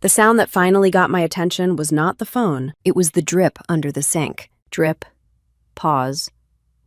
The sound that finally got my attention was not the phone. It was the drip under the sink. Drip, pause,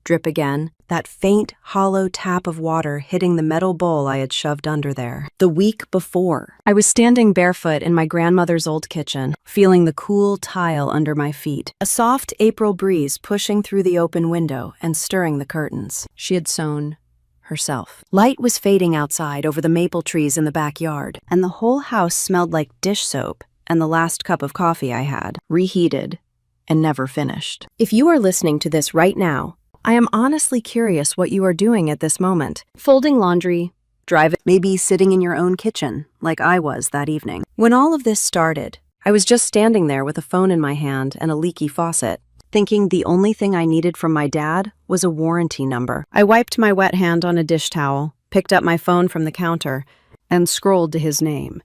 drip again. That faint, hollow tap of water hitting the metal bowl I had shoved under there. The week before, I was standing barefoot in my grandmother's old kitchen, feeling the cool tile under my feet, a soft April breeze pushing through the open window and stirring the curtains. She had sewn herself. Light was fading outside over the maple trees in the backyard, and the whole house smelled like dish soap and the last cup of coffee I had, reheated and never finished. If you are listening to this right now, I am honestly curious what you are doing at this moment. Folding laundry, driving, maybe sitting in your own kitchen, like I was that evening. When all of this started, I was just standing there with a phone in my hand and a leaky faucet, thinking the only thing I needed from my dad was a warranty number. I wiped my wet hand on a dish towel, picked up my phone from the counter, and scrolled to his name.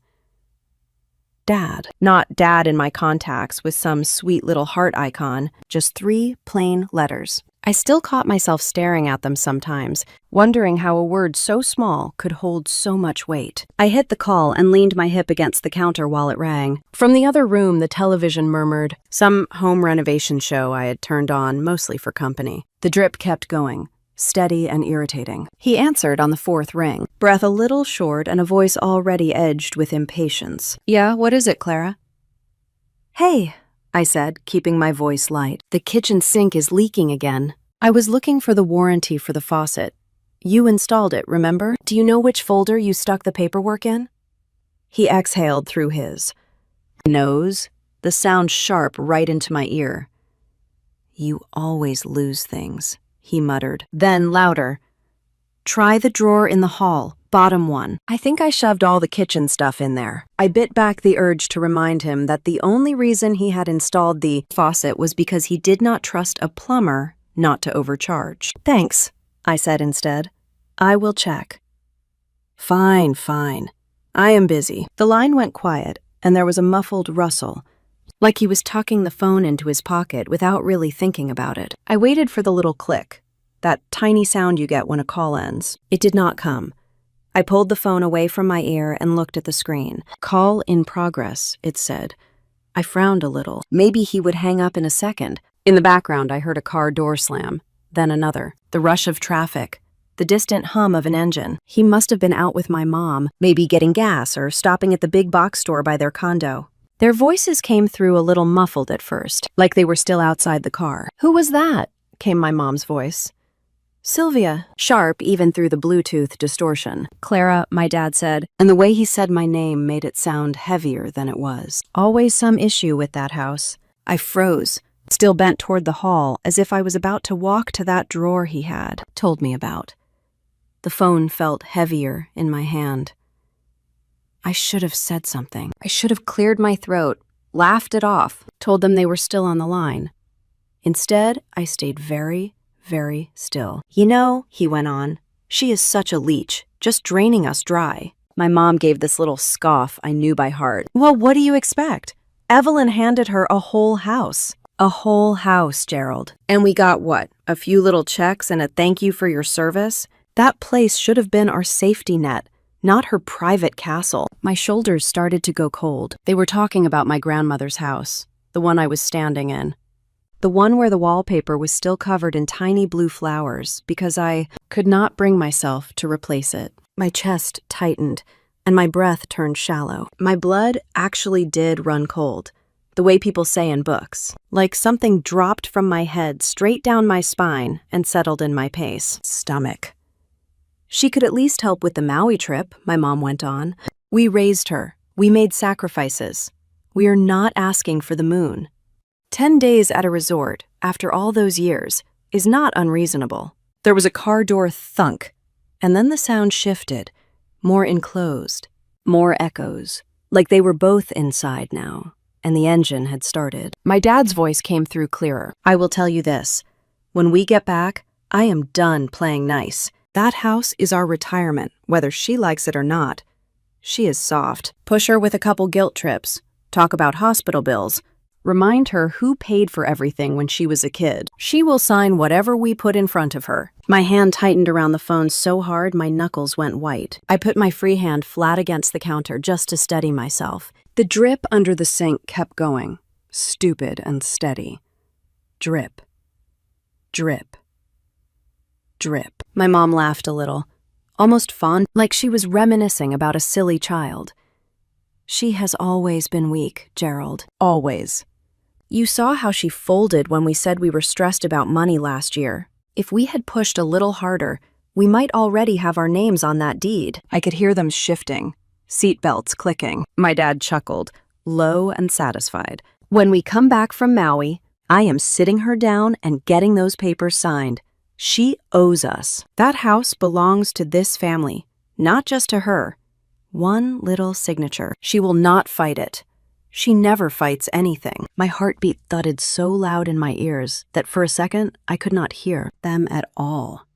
Dad. Not Dad in my contacts with some sweet little heart icon, just 3 plain letters. I still caught myself staring at them sometimes, wondering how a word so small could hold so much weight. I hit the call and leaned my hip against the counter while it rang. From the other room, the television murmured, some home renovation show I had turned on mostly for company. The drip kept going, steady and irritating. He answered on the 4th ring, breath a little short and a voice already edged with impatience. Yeah, what is it, Clara? Hey, I said, keeping my voice light. The kitchen sink is leaking again. I was looking for the warranty for the faucet. You installed it, remember? Do you know which folder you stuck the paperwork in? He exhaled through his nose, the sound sharp right into my ear. You always lose things, he muttered. Then louder. Try the drawer in the hall, bottom one. I think I shoved all the kitchen stuff in there. I bit back the urge to remind him that the only reason he had installed the faucet was because he did not trust a plumber not to overcharge. Thanks, I said instead. I will check. Fine. I am busy. The line went quiet, and there was a muffled rustle, like he was tucking the phone into his pocket without really thinking about it. I waited for the little click, that tiny sound you get when a call ends. It did not come. I pulled the phone away from my ear and looked at the screen. Call in progress, it said. I frowned a little. Maybe he would hang up in a second. In the background, I heard a car door slam, then another. The rush of traffic, the distant hum of an engine. He must have been out with my mom, maybe getting gas or stopping at the big box store by their condo. Their voices came through a little muffled at first, like they were still outside the car. Who was that? Came my mom's voice. Sylvia, sharp even through the Bluetooth distortion. Clara, my dad said, and the way he said my name made it sound heavier than it was. Always some issue with that house. I froze, still bent toward the hall, as if I was about to walk to that drawer he had told me about. The phone felt heavier in my hand. I should have said something. I should have cleared my throat, laughed it off, told them they were still on the line. Instead, I stayed very still. You know, he went on, she is such a leech, just draining us dry. My mom gave this little scoff I knew by heart. Well, what do you expect? Evelyn handed her a whole house. A whole house, Gerald. And we got what? A few little checks and a thank you for your service? That place should have been our safety net, not her private castle. My shoulders started to go cold. They were talking about my grandmother's house, the one I was standing in. The one where the wallpaper was still covered in tiny blue flowers because I could not bring myself to replace it. My chest tightened and my breath turned shallow. My blood actually did run cold, the way people say in books, like something dropped from my head straight down my spine and settled in my stomach. She could at least help with the Maui trip, my mom went on. We raised her. We made sacrifices. We are not asking for the moon. 10 days at a resort, after all those years, is not unreasonable. There was a car door thunk, and then the sound shifted, more enclosed, more echoes, like they were both inside now, and the engine had started. My dad's voice came through clearer. I will tell you this, when we get back, I am done playing nice. That house is our retirement, whether she likes it or not. She is soft. Push her with a couple guilt trips. Talk about hospital bills. Remind her who paid for everything when she was a kid. She will sign whatever we put in front of her. My hand tightened around the phone so hard my knuckles went white. I put my free hand flat against the counter just to steady myself. The drip under the sink kept going, stupid and steady. Drip. Drip. Drip. My mom laughed a little, almost fond, like she was reminiscing about a silly child. She has always been weak, Gerald. Always. You saw how she folded when we said we were stressed about money last year. If we had pushed a little harder, we might already have our names on that deed. I could hear them shifting, seatbelts clicking. My dad chuckled, low and satisfied. When we come back from Maui, I am sitting her down and getting those papers signed. She owes us. That house belongs to this family, not just to her. One little signature. She will not fight it. She never fights anything. My heartbeat thudded so loud in my ears that for a second I could not hear them at all.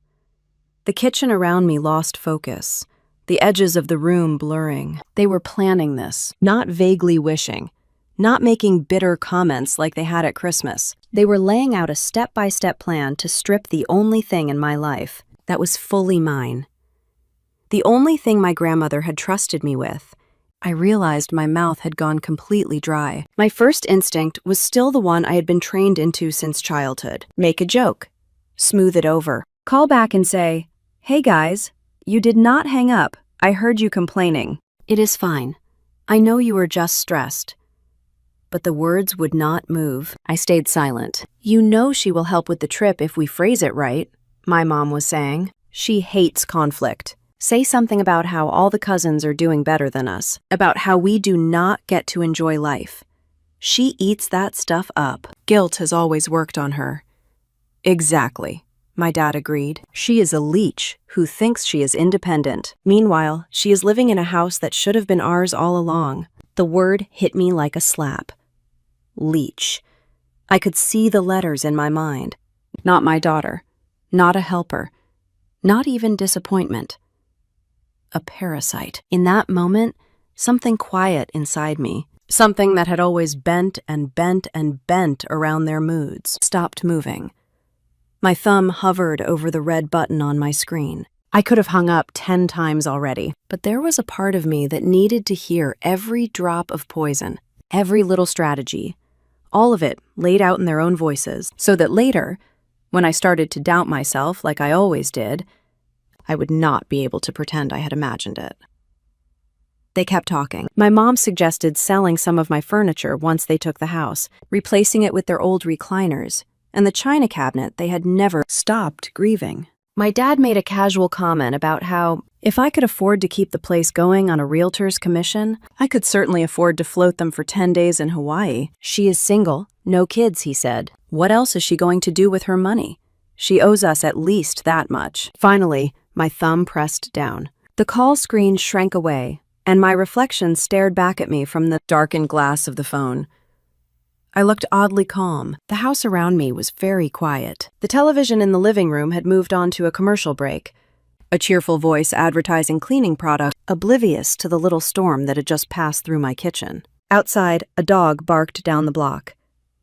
The kitchen around me lost focus, the edges of the room blurring. They were planning this, not vaguely wishing, not making bitter comments like they had at Christmas. They were laying out a step-by-step plan to strip the only thing in my life that was fully mine. The only thing my grandmother had trusted me with. I realized my mouth had gone completely dry. My first instinct was still the one I had been trained into since childhood. Make a joke. Smooth it over. Call back and say, "Hey guys, you did not hang up. I heard you complaining. It is fine. I know you were just stressed." But the words would not move. I stayed silent. "You know she will help with the trip if we phrase it right," my mom was saying. "She hates conflict. Say something about how all the cousins are doing better than us, about how we do not get to enjoy life. She eats that stuff up. Guilt has always worked on her." "Exactly," my dad agreed. "She is a leech who thinks she is independent. Meanwhile, she is living in a house that should have been ours all along." The word hit me like a slap. Leech. I could see the letters in my mind. Not my daughter. Not a helper. Not even disappointment. A parasite. In that moment, something quiet inside me, something that had always bent and bent and bent around their moods, stopped moving. My thumb hovered over the red button on my screen. I could have hung up 10 times already, but there was a part of me that needed to hear every drop of poison, every little strategy, all of it laid out in their own voices, so that later, when I started to doubt myself like I always did, I would not be able to pretend I had imagined it. They kept talking. My mom suggested selling some of my furniture once they took the house, replacing it with their old recliners, and the china cabinet they had never stopped grieving. My dad made a casual comment about how, if I could afford to keep the place going on a realtor's commission, I could certainly afford to float them for 10 days in Hawaii. She is single, no kids, he said. What else is she going to do with her money? She owes us at least that much. Finally, my thumb pressed down. The call screen shrank away, and my reflection stared back at me from the darkened glass of the phone. I looked oddly calm. The house around me was very quiet. The television in the living room had moved on to a commercial break. A cheerful voice advertising cleaning products, oblivious to the little storm that had just passed through my kitchen. Outside, a dog barked down the block.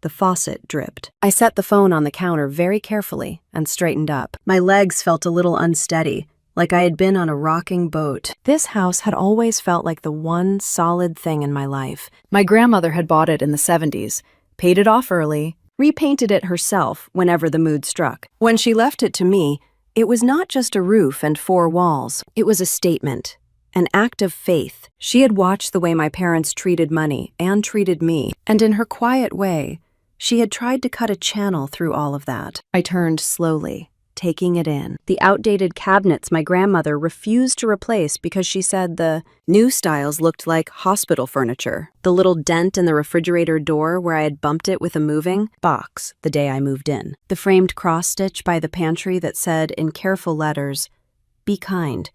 The faucet dripped. I set the phone on the counter very carefully and straightened up. My legs felt a little unsteady, like I had been on a rocking boat. This house had always felt like the one solid thing in my life. My grandmother had bought it in the 70s, paid it off early, repainted it herself whenever the mood struck. When she left it to me, it was not just a roof and 4 walls. It was a statement, an act of faith. She had watched the way my parents treated money and treated me, and in her quiet way, she had tried to cut a channel through all of that. I turned slowly, taking it in. The outdated cabinets my grandmother refused to replace because she said the new styles looked like hospital furniture. The little dent in the refrigerator door where I had bumped it with a moving box the day I moved in. The framed cross-stitch by the pantry that said in careful letters, "Be kind,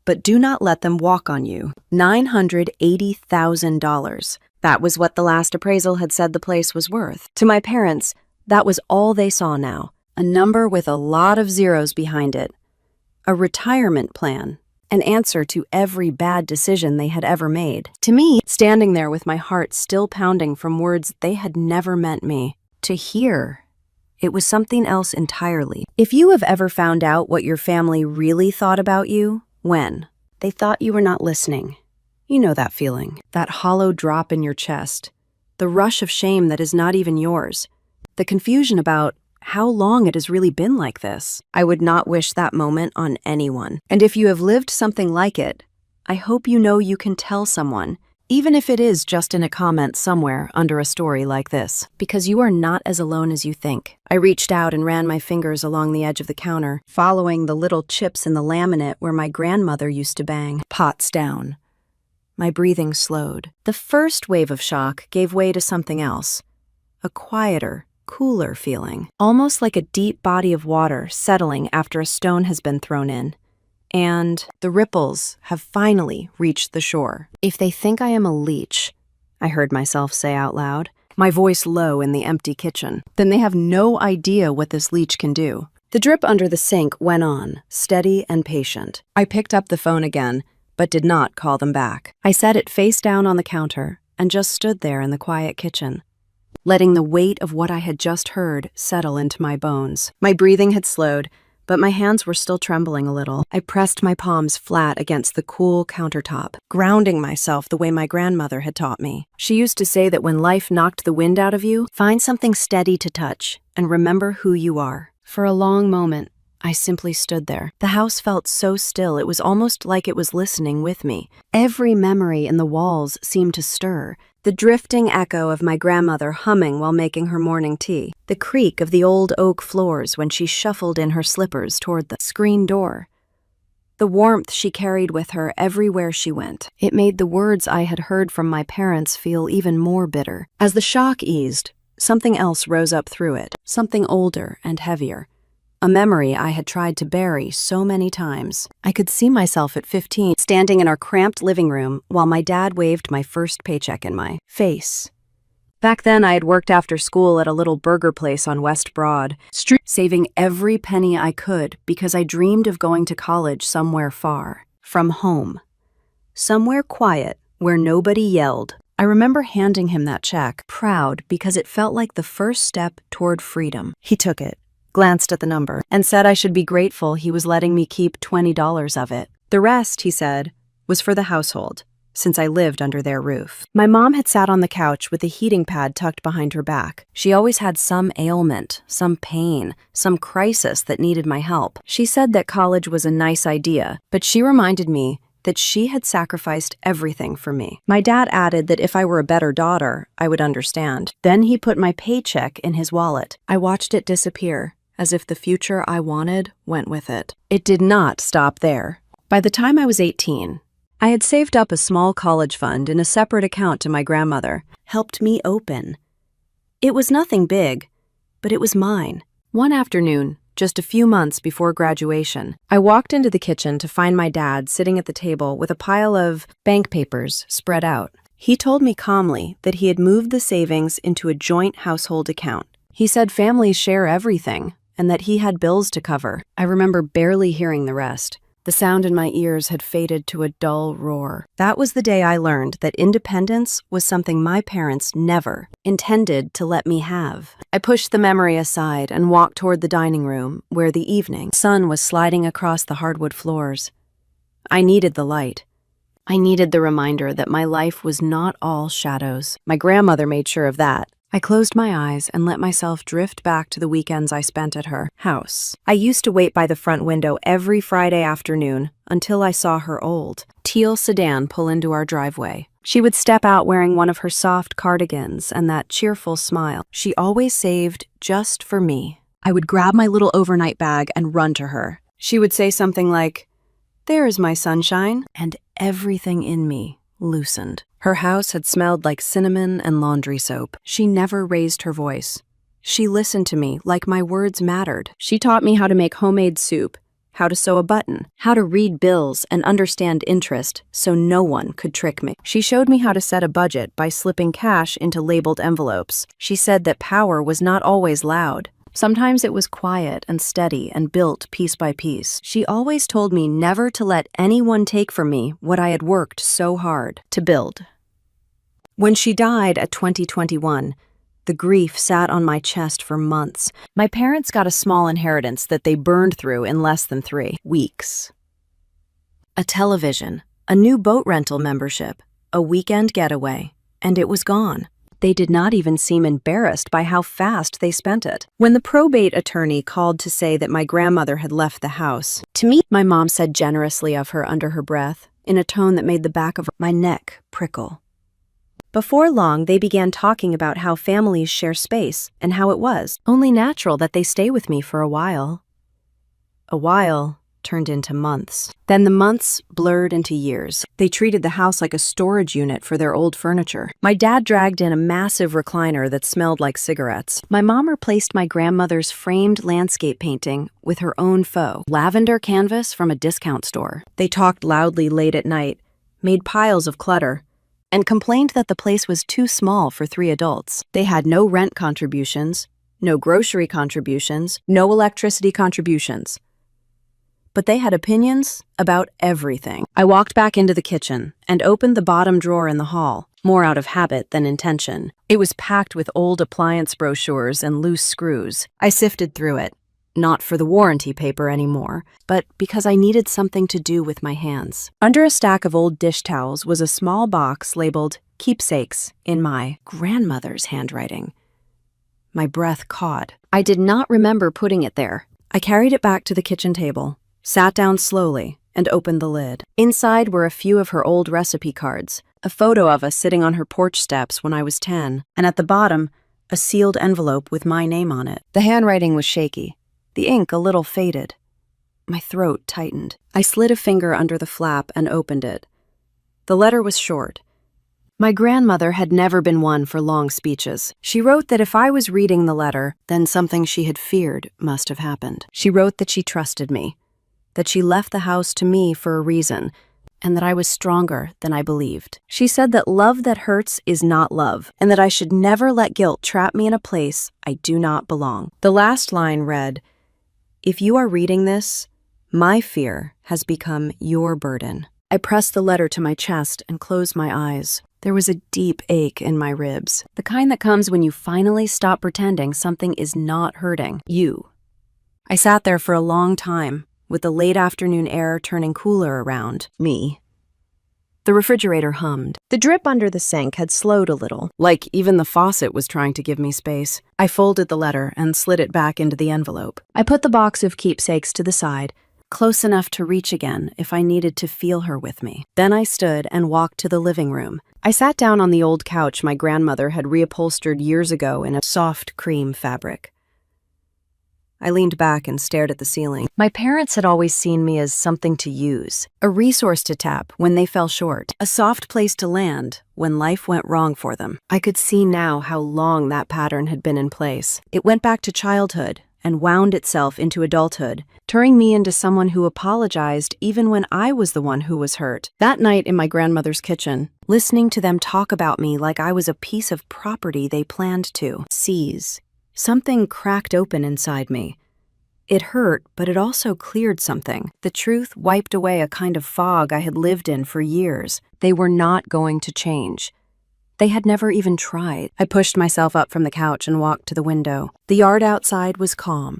but do not let them walk on you." $980,000. That was what the last appraisal had said the place was worth. To my parents, that was all they saw now. A number with a lot of zeros behind it. A retirement plan. An answer to every bad decision they had ever made. To me, standing there with my heart still pounding from words they had never meant me. To hear, it was something else entirely. If you have ever found out what your family really thought about you, when? They thought you were not listening. You know that feeling, that hollow drop in your chest, the rush of shame that is not even yours, the confusion about how long it has really been like this. I would not wish that moment on anyone. And if you have lived something like it, I hope you know you can tell someone, even if it is just in a comment somewhere under a story like this, because you are not as alone as you think. I reached out and ran my fingers along the edge of the counter, following the little chips in the laminate where my grandmother used to bang. Pots down. My breathing slowed. The first wave of shock gave way to something else, a quieter, cooler feeling, almost like a deep body of water settling after a stone has been thrown in. And the ripples have finally reached the shore. If they think I am a leech, I heard myself say out loud, my voice low in the empty kitchen, then they have no idea what this leech can do. The drip under the sink went on, steady and patient. I picked up the phone again, but did not call them back. I set it face down on the counter and just stood there in the quiet kitchen, letting the weight of what I had just heard settle into my bones. My breathing had slowed, but my hands were still trembling a little. I pressed my palms flat against the cool countertop, grounding myself the way my grandmother had taught me. She used to say that when life knocked the wind out of you, find something steady to touch and remember who you are. For a long moment, I simply stood there. The house felt so still, it was almost like it was listening with me. Every memory in the walls seemed to stir. The drifting echo of my grandmother humming while making her morning tea. The creak of the old oak floors when she shuffled in her slippers toward the screen door. The warmth she carried with her everywhere she went. It made the words I had heard from my parents feel even more bitter. As the shock eased, something else rose up through it, something older and heavier. A memory I had tried to bury so many times. I could see myself at 15, standing in our cramped living room while my dad waved my first paycheck in my face. Back then, I had worked after school at a little burger place on West Broad Street, saving every penny I could because I dreamed of going to college somewhere far from home. Somewhere quiet where nobody yelled. I remember handing him that check, proud because it felt like the first step toward freedom. He took it, glanced at the number, and said I should be grateful he was letting me keep $20 of it. The rest, he said, was for the household, since I lived under their roof. My mom had sat on the couch with a heating pad tucked behind her back. She always had some ailment, some pain, some crisis that needed my help. She said that college was a nice idea, but she reminded me that she had sacrificed everything for me. My dad added that if I were a better daughter, I would understand. Then he put my paycheck in his wallet. I watched it disappear, as if the future I wanted went with it. It did not stop there. By the time I was 18, I had saved up a small college fund in a separate account to my grandmother, helped me open. It was nothing big, but it was mine. One afternoon, just a few months before graduation, I walked into the kitchen to find my dad sitting at the table with a pile of bank papers spread out. He told me calmly that he had moved the savings into a joint household account. He said families share everything, and that he had bills to cover. I remember barely hearing the rest. The sound in my ears had faded to a dull roar. That was the day I learned that independence was something my parents never intended to let me have. I pushed the memory aside and walked toward the dining room, where the evening sun was sliding across the hardwood floors. I needed the light. I needed the reminder that my life was not all shadows. My grandmother made sure of that. I closed my eyes and let myself drift back to the weekends I spent at her house. I used to wait by the front window every Friday afternoon until I saw her old teal sedan pull into our driveway. She would step out wearing one of her soft cardigans and that cheerful smile she always saved just for me. I would grab my little overnight bag and run to her. She would say something like, "There's my sunshine," and everything in me loosened. Her house had smelled like cinnamon and laundry soap. She never raised her voice. She listened to me like my words mattered. She taught me how to make homemade soup, how to sew a button, how to read bills and understand interest so no one could trick me. She showed me how to set a budget by slipping cash into labeled envelopes. She said that power was not always loud. Sometimes it was quiet and steady and built piece by piece. She always told me never to let anyone take from me what I had worked so hard to build. When she died at 2021, the grief sat on my chest for months. My parents got a small inheritance that they burned through in less than 3 weeks. A television, a new boat rental membership, a weekend getaway, and it was gone. They did not even seem embarrassed by how fast they spent it. When the probate attorney called to say that my grandmother had left the house, to me, my mom said generously of her under her breath, in a tone that made the back of my neck prickle. Before long, they began talking about how families share space and how it was only natural that they stay with me for a while. A while turned into months. Then the months blurred into years. They treated the house like a storage unit for their old furniture. My dad dragged in a massive recliner that smelled like cigarettes. My mom replaced my grandmother's framed landscape painting with her own faux lavender canvas from a discount store. They talked loudly late at night, made piles of clutter, and complained that the place was too small for 3 adults. They had no rent contributions, no grocery contributions, no electricity contributions. But they had opinions about everything. I walked back into the kitchen and opened the bottom drawer in the hall, more out of habit than intention. It was packed with old appliance brochures and loose screws. I sifted through it, not for the warranty paper anymore, but because I needed something to do with my hands. Under a stack of old dish towels was a small box labeled keepsakes in my grandmother's handwriting. My breath caught. I did not remember putting it there. I carried it back to the kitchen table, sat down slowly, and opened the lid. Inside were a few of her old recipe cards, a photo of us sitting on her porch steps when I was 10, and at the bottom, a sealed envelope with my name on it. The handwriting was shaky, the ink a little faded. My throat tightened. I slid a finger under the flap and opened it. The letter was short. My grandmother had never been one for long speeches. She wrote that if I was reading the letter, then something she had feared must have happened. She wrote that she trusted me, that she left the house to me for a reason, and that I was stronger than I believed. She said that love that hurts is not love, and that I should never let guilt trap me in a place I do not belong. The last line read, "If you are reading this, my fear has become your burden." I pressed the letter to my chest and closed my eyes. There was a deep ache in my ribs, the kind that comes when you finally stop pretending something is not hurting you. I sat there for a long time, with the late afternoon air turning cooler around me. The refrigerator hummed. The drip under the sink had slowed a little, like even the faucet was trying to give me space. I folded the letter and slid it back into the envelope. I put the box of keepsakes to the side, close enough to reach again if I needed to feel her with me. Then I stood and walked to the living room. I sat down on the old couch my grandmother had reupholstered years ago in a soft cream fabric. I leaned back and stared at the ceiling. My parents had always seen me as something to use, a resource to tap when they fell short, a soft place to land when life went wrong for them. I could see now how long that pattern had been in place. It went back to childhood and wound itself into adulthood, turning me into someone who apologized even when I was the one who was hurt. That night in my grandmother's kitchen, listening to them talk about me like I was a piece of property they planned to seize, something cracked open inside me. It hurt, but it also cleared something. The truth wiped away a kind of fog I had lived in for years. They were not going to change. They had never even tried. I pushed myself up from the couch and walked to the window. The yard outside was calm.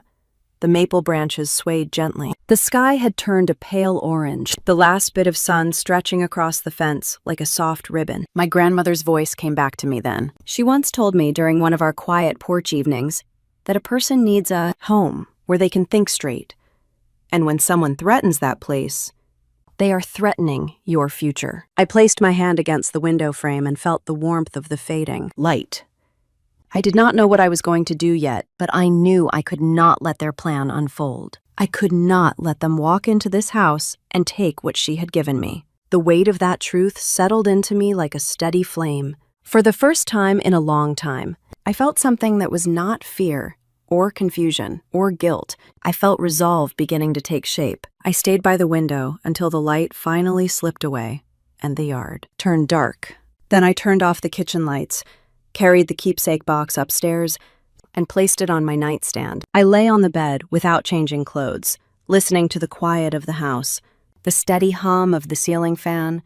The maple branches swayed gently. The sky had turned a pale orange, the last bit of sun stretching across the fence like a soft ribbon. My grandmother's voice came back to me then. She once told me during one of our quiet porch evenings that a person needs a home where they can think straight. And when someone threatens that place, they are threatening your future. I placed my hand against the window frame and felt the warmth of the fading light. I did not know what I was going to do yet, but I knew I could not let their plan unfold. I could not let them walk into this house and take what she had given me. The weight of that truth settled into me like a steady flame. For the first time in a long time, I felt something that was not fear, or confusion, or guilt. I felt resolve beginning to take shape. I stayed by the window until the light finally slipped away and the yard turned dark. Then I turned off the kitchen lights, carried the keepsake box upstairs, and placed it on my nightstand. I lay on the bed without changing clothes, listening to the quiet of the house, the steady hum of the ceiling fan,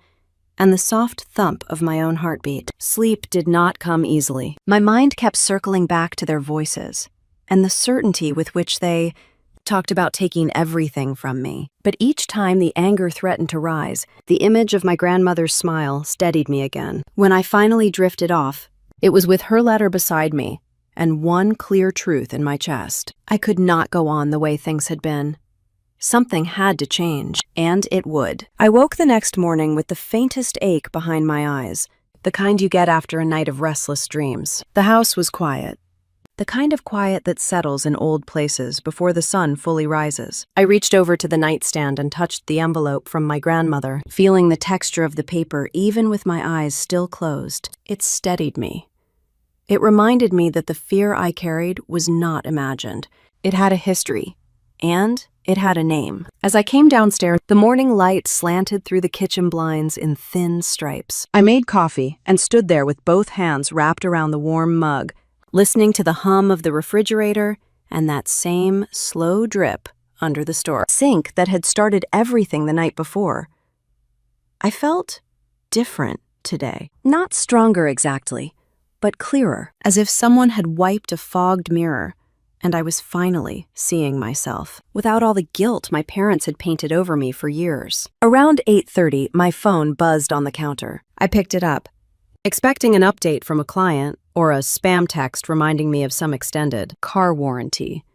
and the soft thump of my own heartbeat. Sleep did not come easily. My mind kept circling back to their voices, and the certainty with which they talked about taking everything from me. But each time the anger threatened to rise, the image of my grandmother's smile steadied me again. When I finally drifted off, it was with her letter beside me and one clear truth in my chest. I could not go on the way things had been. Something had to change, and it would. I woke the next morning with the faintest ache behind my eyes, the kind you get after a night of restless dreams. The house was quiet. The kind of quiet that settles in old places before the sun fully rises. I reached over to the nightstand and touched the envelope from my grandmother, feeling the texture of the paper even with my eyes still closed. It steadied me. It reminded me that the fear I carried was not imagined. It had a history, and it had a name. As I came downstairs, the morning light slanted through the kitchen blinds in thin stripes. I made coffee and stood there with both hands wrapped around the warm mug, listening to the hum of the refrigerator and that same slow drip under the sink that had started everything the night before. I felt different today. Not stronger exactly, but clearer, as if someone had wiped a fogged mirror, and I was finally seeing myself, without all the guilt my parents had painted over me for years. Around 8:30, my phone buzzed on the counter. I picked it up, expecting an update from a client or a spam text reminding me of some extended car warranty.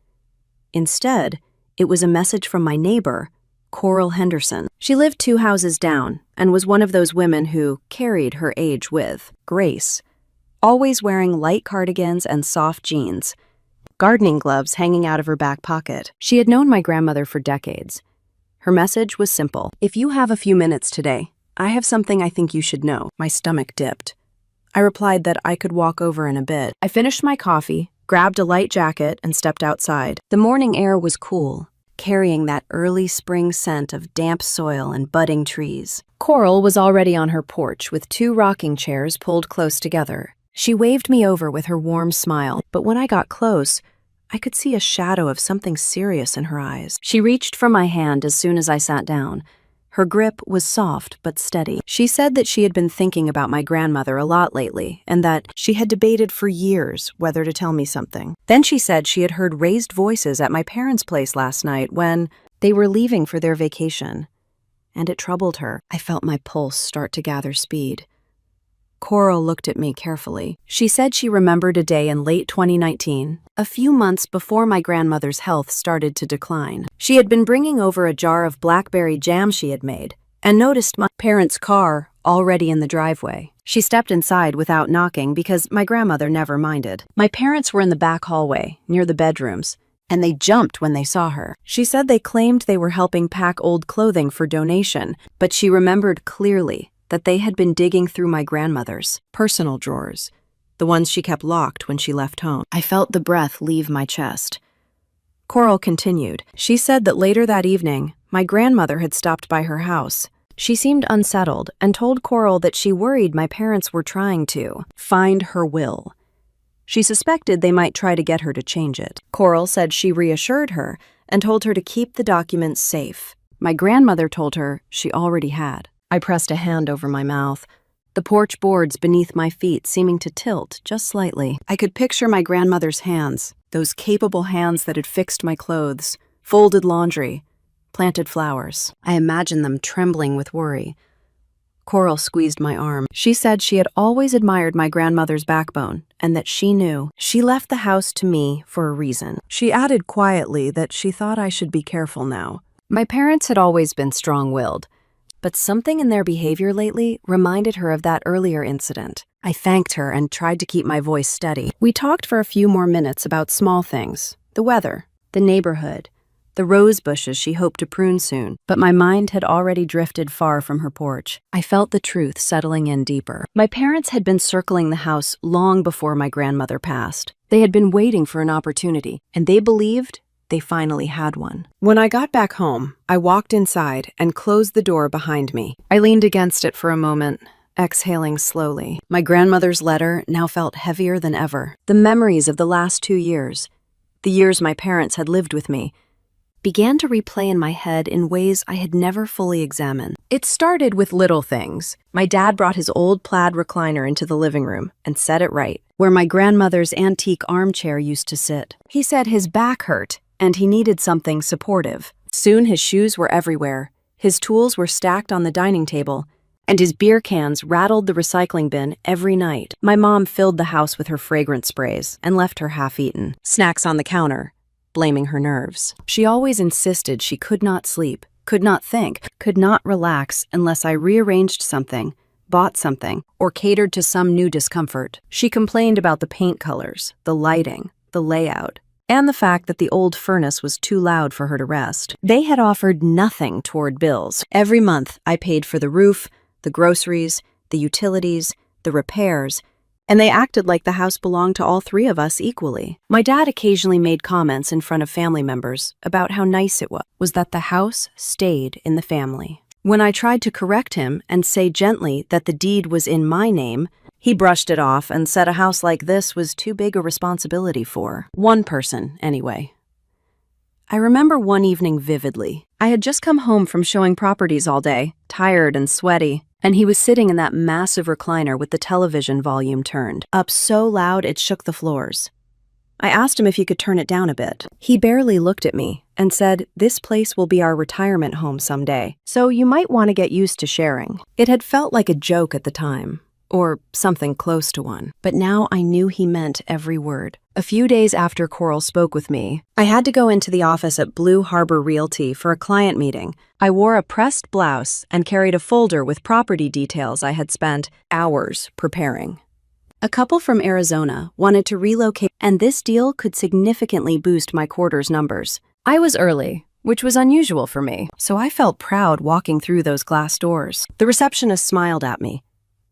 Instead, it was a message from my neighbor, Coral Henderson. She lived 2 houses down and was one of those women who carried her age with grace, always wearing light cardigans and soft jeans, gardening gloves hanging out of her back pocket. She had known my grandmother for decades. Her message was simple. "If you have a few minutes today, I have something I think you should know." My stomach dipped. I replied that I could walk over in a bit. I finished my coffee, grabbed a light jacket, and stepped outside. The morning air was cool, carrying that early spring scent of damp soil and budding trees. Coral was already on her porch with 2 rocking chairs pulled close together. She waved me over with her warm smile, but when I got close, I could see a shadow of something serious in her eyes. She reached for my hand as soon as I sat down. Her grip was soft but steady. She said that she had been thinking about my grandmother a lot lately, and that she had debated for years whether to tell me something. Then she said she had heard raised voices at my parents' place last night when they were leaving for their vacation, and it troubled her. I felt my pulse start to gather speed. Coral looked at me carefully. She said she remembered a day in late 2019, a few months before my grandmother's health started to decline. She had been bringing over a jar of blackberry jam she had made and noticed my parents' car already in the driveway. She stepped inside without knocking because my grandmother never minded. My parents were in the back hallway, near the bedrooms, and they jumped when they saw her. She said they claimed they were helping pack old clothing for donation, but she remembered clearly that they had been digging through my grandmother's personal drawers, the ones she kept locked when she left home. I felt the breath leave my chest. Coral continued. She said that later that evening, my grandmother had stopped by her house. She seemed unsettled and told Coral that she worried my parents were trying to find her will. She suspected they might try to get her to change it. Coral said she reassured her and told her to keep the documents safe. My grandmother told her she already had. I pressed a hand over my mouth, the porch boards beneath my feet seeming to tilt just slightly. I could picture my grandmother's hands, those capable hands that had fixed my clothes, folded laundry, planted flowers. I imagined them trembling with worry. Coral squeezed my arm. She said she had always admired my grandmother's backbone and that she knew she left the house to me for a reason. She added quietly that she thought I should be careful now. My parents had always been strong-willed, but something in their behavior lately reminded her of that earlier incident. I thanked her and tried to keep my voice steady. We talked for a few more minutes about small things, the weather, the neighborhood, the rose bushes she hoped to prune soon, but my mind had already drifted far from her porch. I felt the truth settling in deeper. My parents had been circling the house long before my grandmother passed. They had been waiting for an opportunity, and they believed they finally had one. When I got back home, I walked inside and closed the door behind me. I leaned against it for a moment, exhaling slowly. My grandmother's letter now felt heavier than ever. The memories of the last 2 years, the years my parents had lived with me, began to replay in my head in ways I had never fully examined. It started with little things. My dad brought his old plaid recliner into the living room and set it right, where my grandmother's antique armchair used to sit. He said his back hurt, and he needed something supportive. Soon his shoes were everywhere, his tools were stacked on the dining table, and his beer cans rattled the recycling bin every night. My mom filled the house with her fragrant sprays and left her half-eaten snacks on the counter, blaming her nerves. She always insisted she could not sleep, could not think, could not relax unless I rearranged something, bought something, or catered to some new discomfort. She complained about the paint colors, the lighting, the layout, and the fact that the old furnace was too loud for her to rest. They had offered nothing toward bills. Every month, I paid for the roof, the groceries, the utilities, the repairs, and they acted like the house belonged to all three of us equally. My dad occasionally made comments in front of family members about how nice it was that the house stayed in the family. When I tried to correct him and say gently that the deed was in my name, he brushed it off and said a house like this was too big a responsibility for one person, anyway. I remember one evening vividly. I had just come home from showing properties all day, tired and sweaty, and he was sitting in that massive recliner with the television volume turned up so loud it shook the floors. I asked him if he could turn it down a bit. He barely looked at me and said, "This place will be our retirement home someday, so you might want to get used to sharing." It had felt like a joke at the time, or something close to one, but now I knew he meant every word. A few days after Coral spoke with me, I had to go into the office at Blue Harbor Realty for a client meeting. I wore a pressed blouse and carried a folder with property details I had spent hours preparing. A couple from Arizona wanted to relocate, and this deal could significantly boost my quarter's numbers. I was early, which was unusual for me, so I felt proud walking through those glass doors. The receptionist smiled at me.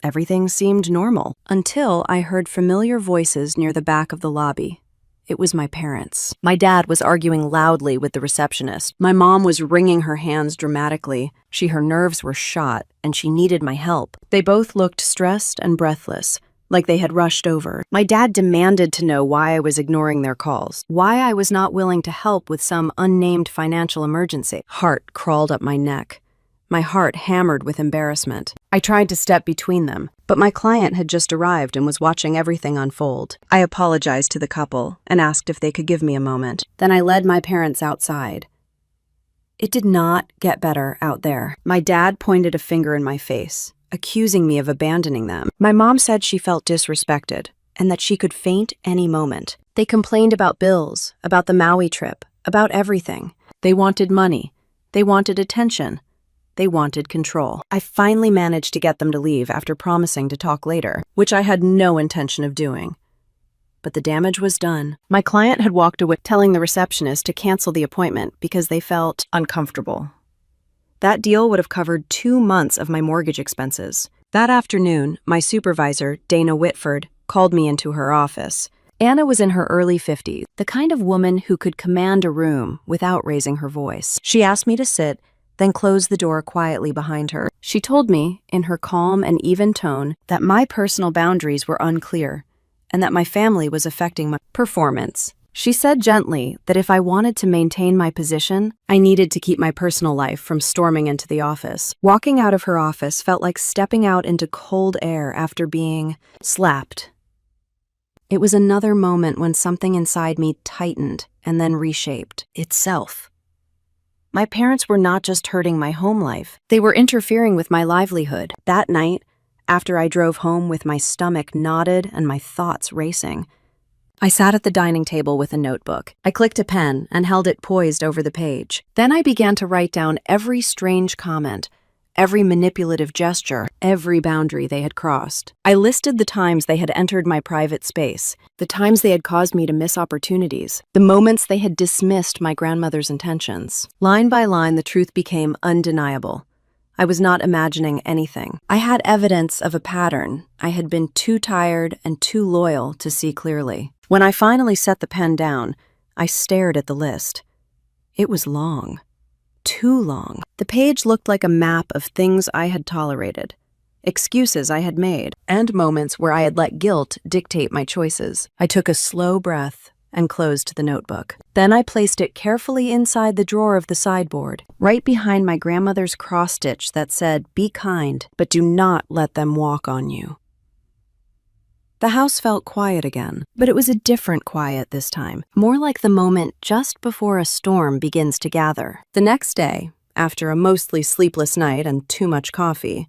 Everything seemed normal until I heard familiar voices near the back of the lobby. It was my parents. My dad was arguing loudly with the receptionist. My mom was wringing her hands dramatically. Her nerves were shot, and she needed my help. They both looked stressed and breathless, like they had rushed over. My dad demanded to know why I was ignoring their calls, why I was not willing to help with some unnamed financial emergency. Heart crawled up my neck. My heart hammered with embarrassment. I tried to step between them, but my client had just arrived and was watching everything unfold. I apologized to the couple and asked if they could give me a moment. Then I led my parents outside. It did not get better out there. My dad pointed a finger in my face, accusing me of abandoning them. My mom said she felt disrespected and that she could faint any moment. They complained about bills, about the Maui trip, about everything. They wanted money. They wanted attention. They wanted control. I finally managed to get them to leave after promising to talk later, which I had no intention of doing. But the damage was done. My client had walked away, telling the receptionist to cancel the appointment because they felt uncomfortable. That deal would have covered 2 months of my mortgage expenses. That afternoon, my supervisor, Dana Whitford, called me into her office. Anna was in her early 50s, the kind of woman who could command a room without raising her voice. She asked me to sit, then closed the door quietly behind her. She told me, in her calm and even tone, that my personal boundaries were unclear and that my family was affecting my performance. She said gently that if I wanted to maintain my position, I needed to keep my personal life from storming into the office. Walking out of her office felt like stepping out into cold air after being slapped. It was another moment when something inside me tightened and then reshaped itself. My parents were not just hurting my home life, they were interfering with my livelihood. That night, after I drove home with my stomach knotted and my thoughts racing, I sat at the dining table with a notebook. I clicked a pen and held it poised over the page. Then I began to write down every strange comment, every manipulative gesture, every boundary they had crossed. I listed the times they had entered my private space, the times they had caused me to miss opportunities, the moments they had dismissed my grandmother's intentions. Line by line, the truth became undeniable. I was not imagining anything. I had evidence of a pattern I had been too tired and too loyal to see clearly. When I finally set the pen down, I stared at the list. It was long. Too long. The page looked like a map of things I had tolerated, excuses I had made, and moments where I had let guilt dictate my choices. I took a slow breath and closed the notebook. Then I placed it carefully inside the drawer of the sideboard, right behind my grandmother's cross-stitch that said, "Be kind, but do not let them walk on you." The house felt quiet again, but it was a different quiet this time, more like the moment just before a storm begins to gather. The next day, after a mostly sleepless night and too much coffee,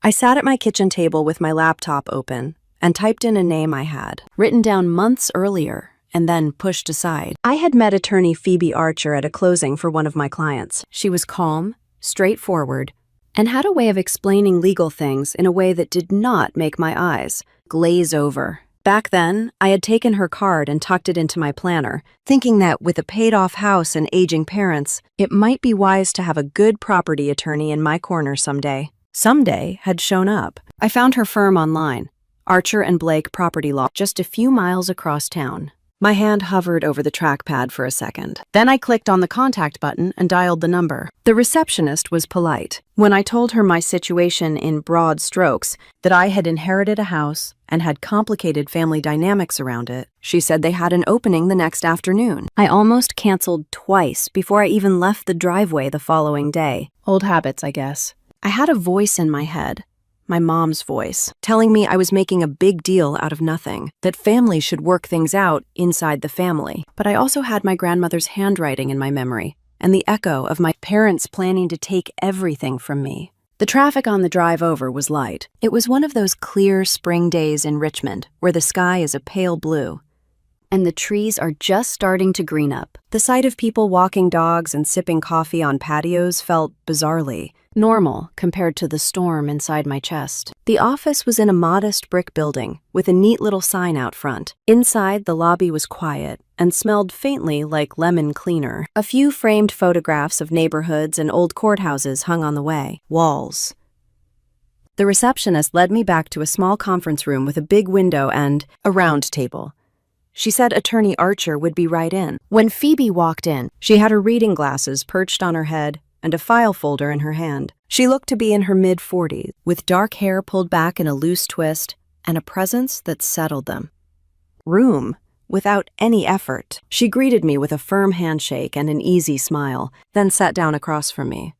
I sat at my kitchen table with my laptop open and typed in a name I had written down months earlier and then pushed aside. I had met attorney Phoebe Archer at a closing for one of my clients. She was calm, straightforward, and had a way of explaining legal things in a way that did not make my eyes glaze over. Back then, I had taken her card and tucked it into my planner, thinking that with a paid-off house and aging parents, it might be wise to have a good property attorney in my corner someday. Someday had shown up. I found her firm online, Archer and Blake Property Law, just a few miles across town. My hand hovered over the trackpad for a second. Then I clicked on the contact button and dialed the number. The receptionist was polite. When I told her my situation in broad strokes, that I had inherited a house and had complicated family dynamics around it, she said they had an opening the next afternoon. I almost canceled twice before I even left the driveway the following day. Old habits, I guess. I had a voice in my head. My mom's voice, telling me I was making a big deal out of nothing, that families should work things out inside the family. But I also had my grandmother's handwriting in my memory, and the echo of my parents planning to take everything from me. The traffic on the drive over was light. It was one of those clear spring days in Richmond, where the sky is a pale blue, and the trees are just starting to green up. The sight of people walking dogs and sipping coffee on patios felt bizarrely normal compared to the storm inside my chest. The office was in a modest brick building with a neat little sign out front. Inside, the lobby was quiet and smelled faintly like lemon cleaner. A few framed photographs of neighborhoods and old courthouses hung on the walls. The receptionist led me back to a small conference room with a big window and a round table. She said attorney Archer would be right in. When Phoebe walked in, she had her reading glasses perched on her head and a file folder in her hand. She looked to be in her mid-40s, with dark hair pulled back in a loose twist and a presence that settled them. Room, without any effort. She greeted me with a firm handshake and an easy smile, then sat down across from me.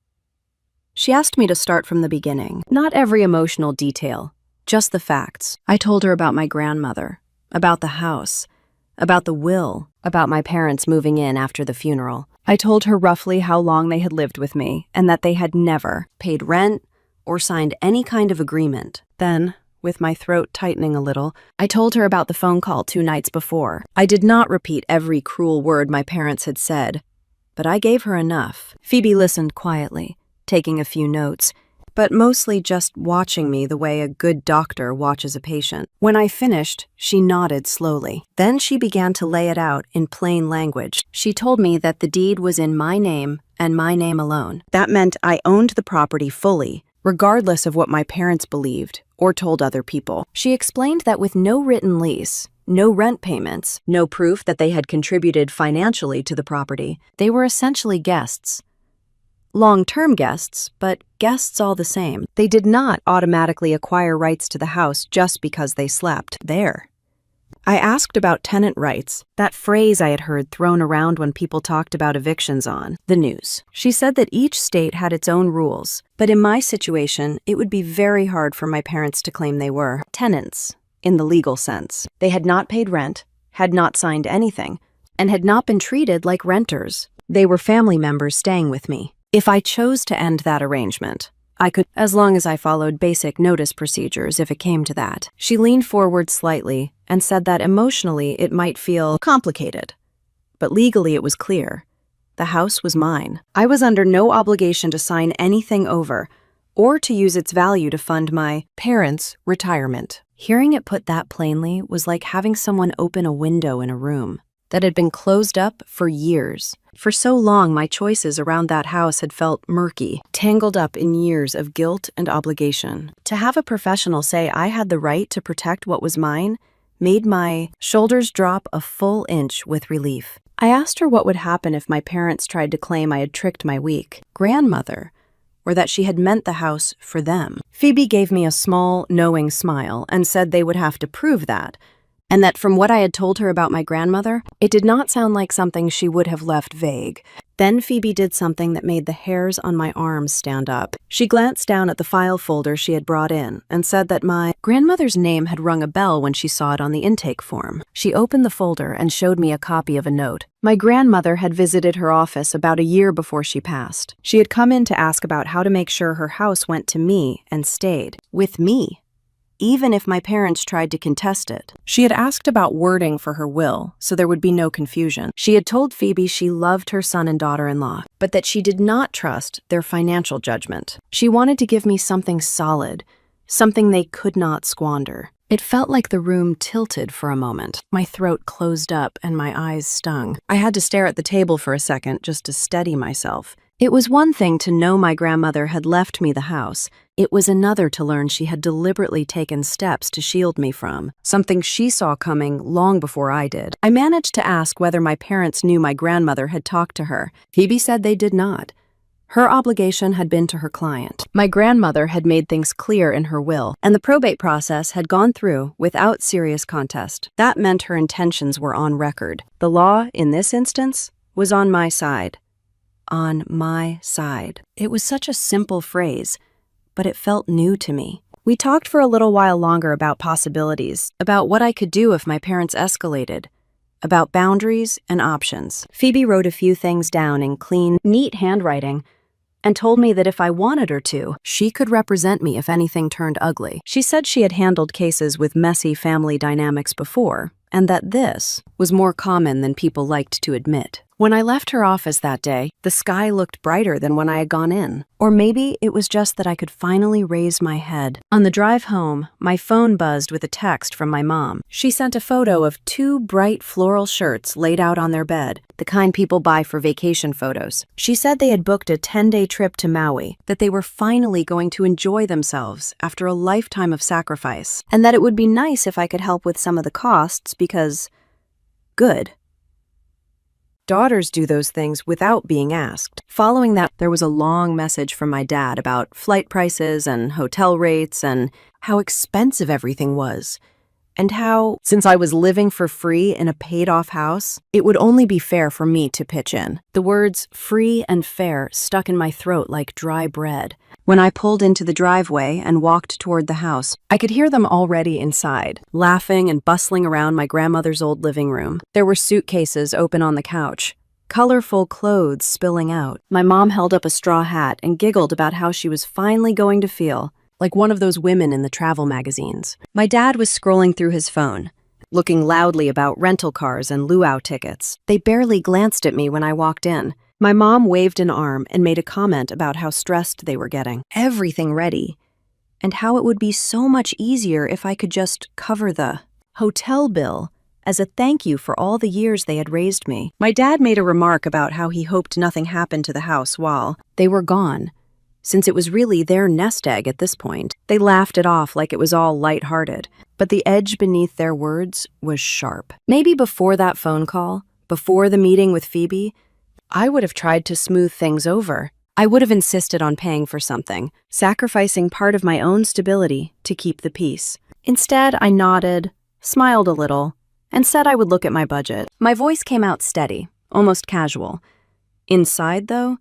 She asked me to start from the beginning. Not every emotional detail, just the facts. I told her about my grandmother, about the house, about the will, about my parents moving in after the funeral. I told her roughly how long they had lived with me and that they had never paid rent or signed any kind of agreement. Then, with my throat tightening a little, I told her about the phone call 2 nights before. I did not repeat every cruel word my parents had said, but I gave her enough. Phoebe listened quietly, taking a few notes, but mostly just watching me the way a good doctor watches a patient. When I finished, she nodded slowly. Then she began to lay it out in plain language. She told me that the deed was in my name and my name alone. That meant I owned the property fully, regardless of what my parents believed or told other people. She explained that with no written lease, no rent payments, no proof that they had contributed financially to the property, they were essentially guests. Long-term guests, but guests all the same. They did not automatically acquire rights to the house just because they slept there. I asked about tenant rights, that phrase I had heard thrown around when people talked about evictions on the news. She said that each state had its own rules, but in my situation, it would be very hard for my parents to claim they were tenants, in the legal sense. They had not paid rent, had not signed anything, and had not been treated like renters. They were family members staying with me. If I chose to end that arrangement, I could, as long as I followed basic notice procedures if it came to that. She leaned forward slightly and said that emotionally it might feel complicated, but legally it was clear. The house was mine. I was under no obligation to sign anything over or to use its value to fund my parents' retirement. Hearing it put that plainly was like having someone open a window in a room that had been closed up for years. For so long, my choices around that house had felt murky, tangled up in years of guilt and obligation. To have a professional say I had the right to protect what was mine made my shoulders drop a full inch with relief. I asked her what would happen if my parents tried to claim I had tricked my weak grandmother, or that she had meant the house for them. Phoebe gave me a small, knowing smile and said they would have to prove that, and that from what I had told her about my grandmother, it did not sound like something she would have left vague. Then Phoebe did something that made the hairs on my arms stand up. She glanced down at the file folder she had brought in and said that my grandmother's name had rung a bell when she saw it on the intake form. She opened the folder and showed me a copy of a note. My grandmother had visited her office about a year before she passed. She had come in to ask about how to make sure her house went to me and stayed with me, even if my parents tried to contest it. She had asked about wording for her will, so there would be no confusion. She had told Phoebe she loved her son and daughter-in-law, but that she did not trust their financial judgment. She wanted to give me something solid, something they could not squander. It felt like the room tilted for a moment. My throat closed up and my eyes stung. I had to stare at the table for a second just to steady myself. It was one thing to know my grandmother had left me the house. It was another to learn she had deliberately taken steps to shield me from something she saw coming long before I did. I managed to ask whether my parents knew my grandmother had talked to her. Phoebe said they did not. Her obligation had been to her client. My grandmother had made things clear in her will, and the probate process had gone through without serious contest. That meant her intentions were on record. The law, in this instance, was on my side. On my side. It was such a simple phrase, but it felt new to me. We talked for a little while longer about possibilities, about what I could do if my parents escalated, about boundaries and options. Phoebe wrote a few things down in clean, neat handwriting and told me that if I wanted her to, she could represent me if anything turned ugly. She said she had handled cases with messy family dynamics before, and that this was more common than people liked to admit. When I left her office that day, the sky looked brighter than when I had gone in. Or maybe it was just that I could finally raise my head. On the drive home, my phone buzzed with a text from my mom. She sent a photo of 2 bright floral shirts laid out on their bed, the kind people buy for vacation photos. She said they had booked a 10-day trip to Maui, that they were finally going to enjoy themselves after a lifetime of sacrifice, and that it would be nice if I could help with some of the costs because, good. Daughters do those things without being asked. Following that, there was a long message from my dad about flight prices and hotel rates and how expensive everything was. And how, since I was living for free in a paid-off house, it would only be fair for me to pitch in. The words free and fair stuck in my throat like dry bread. When I pulled into the driveway and walked toward the house, I could hear them already inside, laughing and bustling around my grandmother's old living room. There were suitcases open on the couch, colorful clothes spilling out. My mom held up a straw hat and giggled about how she was finally going to feel like one of those women in the travel magazines. My dad was scrolling through his phone, looking loudly about rental cars and luau tickets. They barely glanced at me when I walked in. My mom waved an arm and made a comment about how stressed they were getting. Everything ready, and how it would be so much easier if I could just cover the hotel bill as a thank you for all the years they had raised me. My dad made a remark about how he hoped nothing happened to the house while they were gone, since it was really their nest egg at this point. They laughed it off like it was all lighthearted, but the edge beneath their words was sharp. Maybe before that phone call, before the meeting with Phoebe, I would have tried to smooth things over. I would have insisted on paying for something, sacrificing part of my own stability to keep the peace. Instead, I nodded, smiled a little, and said I would look at my budget. My voice came out steady, almost casual. Inside, though,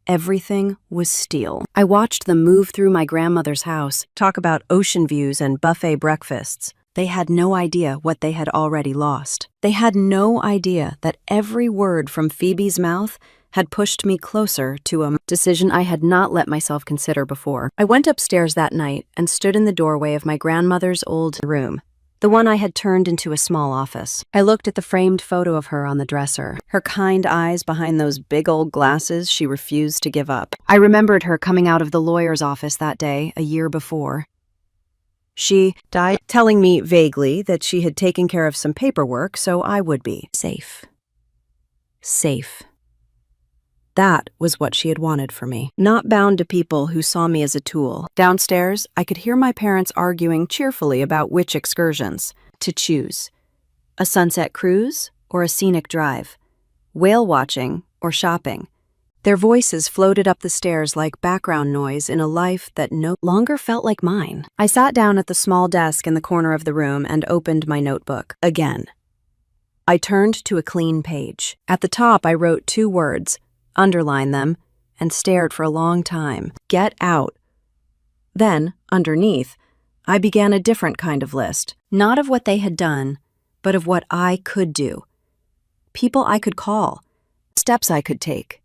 everything was steel. I watched them move through my grandmother's house, talk about ocean views and buffet breakfasts. They had no idea what they had already lost. They had no idea that every word from Phoebe's mouth had pushed me closer to a decision I had not let myself consider before. I went upstairs that night and stood in the doorway of my grandmother's old room, the one I had turned into a small office. I looked at the framed photo of her on the dresser, her kind eyes behind those big old glasses she refused to give up. I remembered her coming out of the lawyer's office that day, a year before. She died telling me vaguely that she had taken care of some paperwork so I would be safe. Safe. That was what she had wanted for me. Not bound to people who saw me as a tool. Downstairs, I could hear my parents arguing cheerfully about which excursions to choose. A sunset cruise or a scenic drive. Whale watching or shopping. Their voices floated up the stairs like background noise in a life that no longer felt like mine. I sat down at the small desk in the corner of the room and opened my notebook again. I turned to a clean page. At the top, I wrote 2 words, underlined them, and stared for a long time. Get out. Then, underneath, I began a different kind of list, not of what they had done, but of what I could do. People I could call, steps I could take,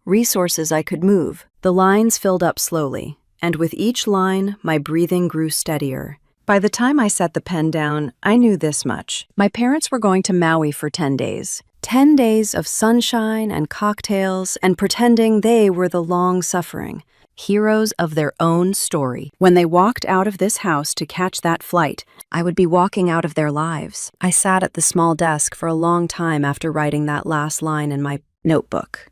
resources I could move. The lines filled up slowly, and with each line, my breathing grew steadier. By the time I set the pen down, I knew this much. My parents were going to Maui for 10 days. 10 days of sunshine and cocktails and pretending they were the long-suffering heroes of their own story. When they walked out of this house to catch that flight, I would be walking out of their lives. I sat at the small desk for a long time after writing that last line in my notebook.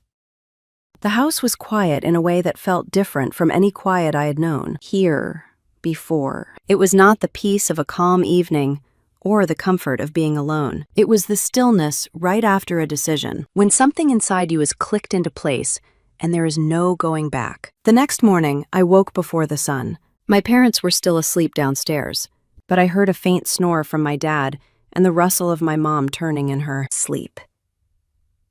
The house was quiet in a way that felt different from any quiet I had known here before. It was not the peace of a calm evening or the comfort of being alone. It was the stillness right after a decision, when something inside you is clicked into place and there is no going back. The next morning, I woke before the sun. My parents were still asleep downstairs, but I heard a faint snore from my dad and the rustle of my mom turning in her sleep.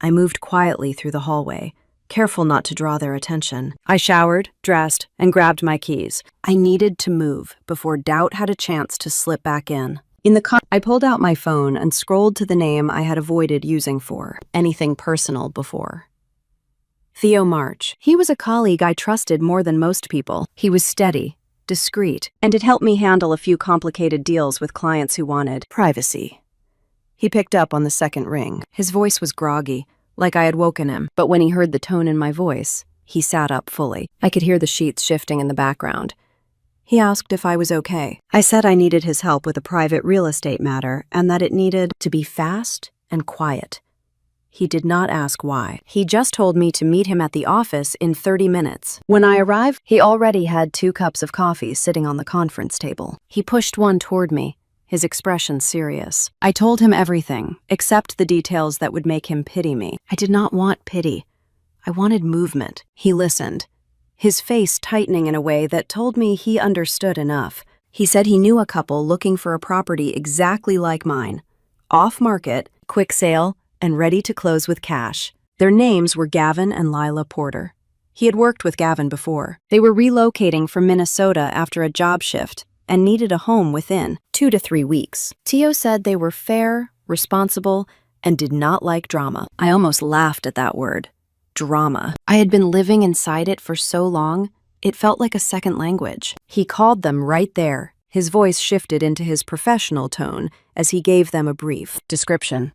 I moved quietly through the hallway, careful not to draw their attention. I showered, dressed, and grabbed my keys. I needed to move before doubt had a chance to slip back in. I pulled out my phone and scrolled to the name I had avoided using for anything personal before. Theo March. He was a colleague I trusted more than most people. He was steady, discreet, and it helped me handle a few complicated deals with clients who wanted privacy. He picked up on the second ring. His voice was groggy, like I had woken him, but when he heard the tone in my voice, he sat up fully. I could hear the sheets shifting in the background. He asked if I was okay. I said I needed his help with a private real estate matter and that it needed to be fast and quiet. He did not ask why. He just told me to meet him at the office in 30 minutes. When I arrived, he already had 2 cups of coffee sitting on the conference table. He pushed one toward me, his expression serious. I told him everything, except the details that would make him pity me. I did not want pity. I wanted movement. He listened, his face tightening in a way that told me he understood enough. He said he knew a couple looking for a property exactly like mine. Off-market, quick sale, and ready to close with cash. Their names were Gavin and Lila Porter. He had worked with Gavin before. They were relocating from Minnesota after a job shift and needed a home within 2 to 3 weeks. Tio said they were fair, responsible, and did not like drama. I almost laughed at that word. Drama. I had been living inside it for so long, it felt like a second language. He called them right there. His voice shifted into his professional tone as he gave them a brief description.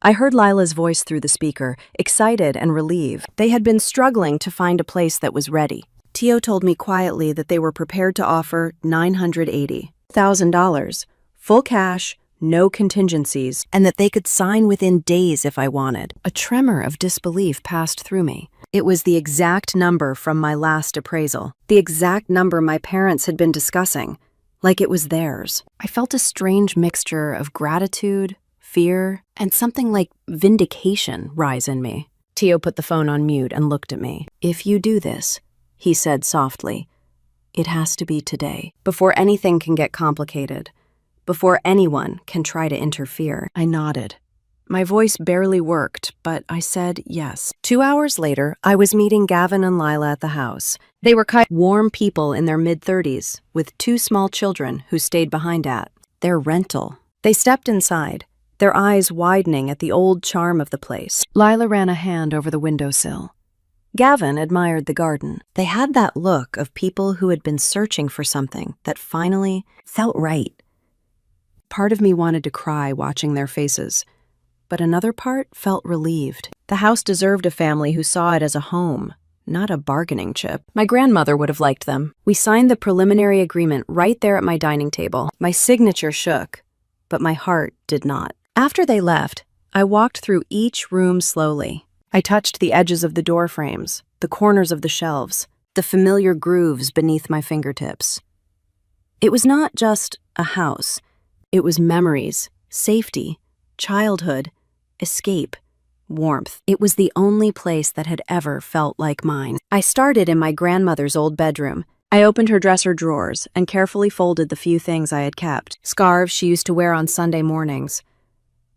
I heard Lila's voice through the speaker, excited and relieved. They had been struggling to find a place that was ready. Tio told me quietly that they were prepared to offer $980,000, full cash, no contingencies, and that they could sign within days if I wanted. A tremor of disbelief passed through me. It was the exact number from my last appraisal, the exact number my parents had been discussing, like it was theirs. I felt a strange mixture of gratitude, fear, and something like vindication rise in me. Tio put the phone on mute and looked at me. "If you do this," he said softly, "it has to be today, before anything can get complicated, before anyone can try to interfere." I nodded. My voice barely worked, but I said yes. 2 hours later, I was meeting Gavin and Lila at the house. They were warm people in their mid-30s, with 2 small children who stayed behind at their rental. They stepped inside, their eyes widening at the old charm of the place. Lila ran a hand over the windowsill. Gavin admired the garden. They had that look of people who had been searching for something that finally felt right. Part of me wanted to cry watching their faces, but another part felt relieved. The house deserved a family who saw it as a home, not a bargaining chip. My grandmother would have liked them. We signed the preliminary agreement right there at my dining table. My signature shook, but my heart did not. After they left, I walked through each room slowly. I touched the edges of the door frames, the corners of the shelves, the familiar grooves beneath my fingertips. It was not just a house. It was memories, safety, childhood, escape, warmth. It was the only place that had ever felt like mine. I started in my grandmother's old bedroom. I opened her dresser drawers and carefully folded the few things I had kept. Scarves she used to wear on Sunday mornings,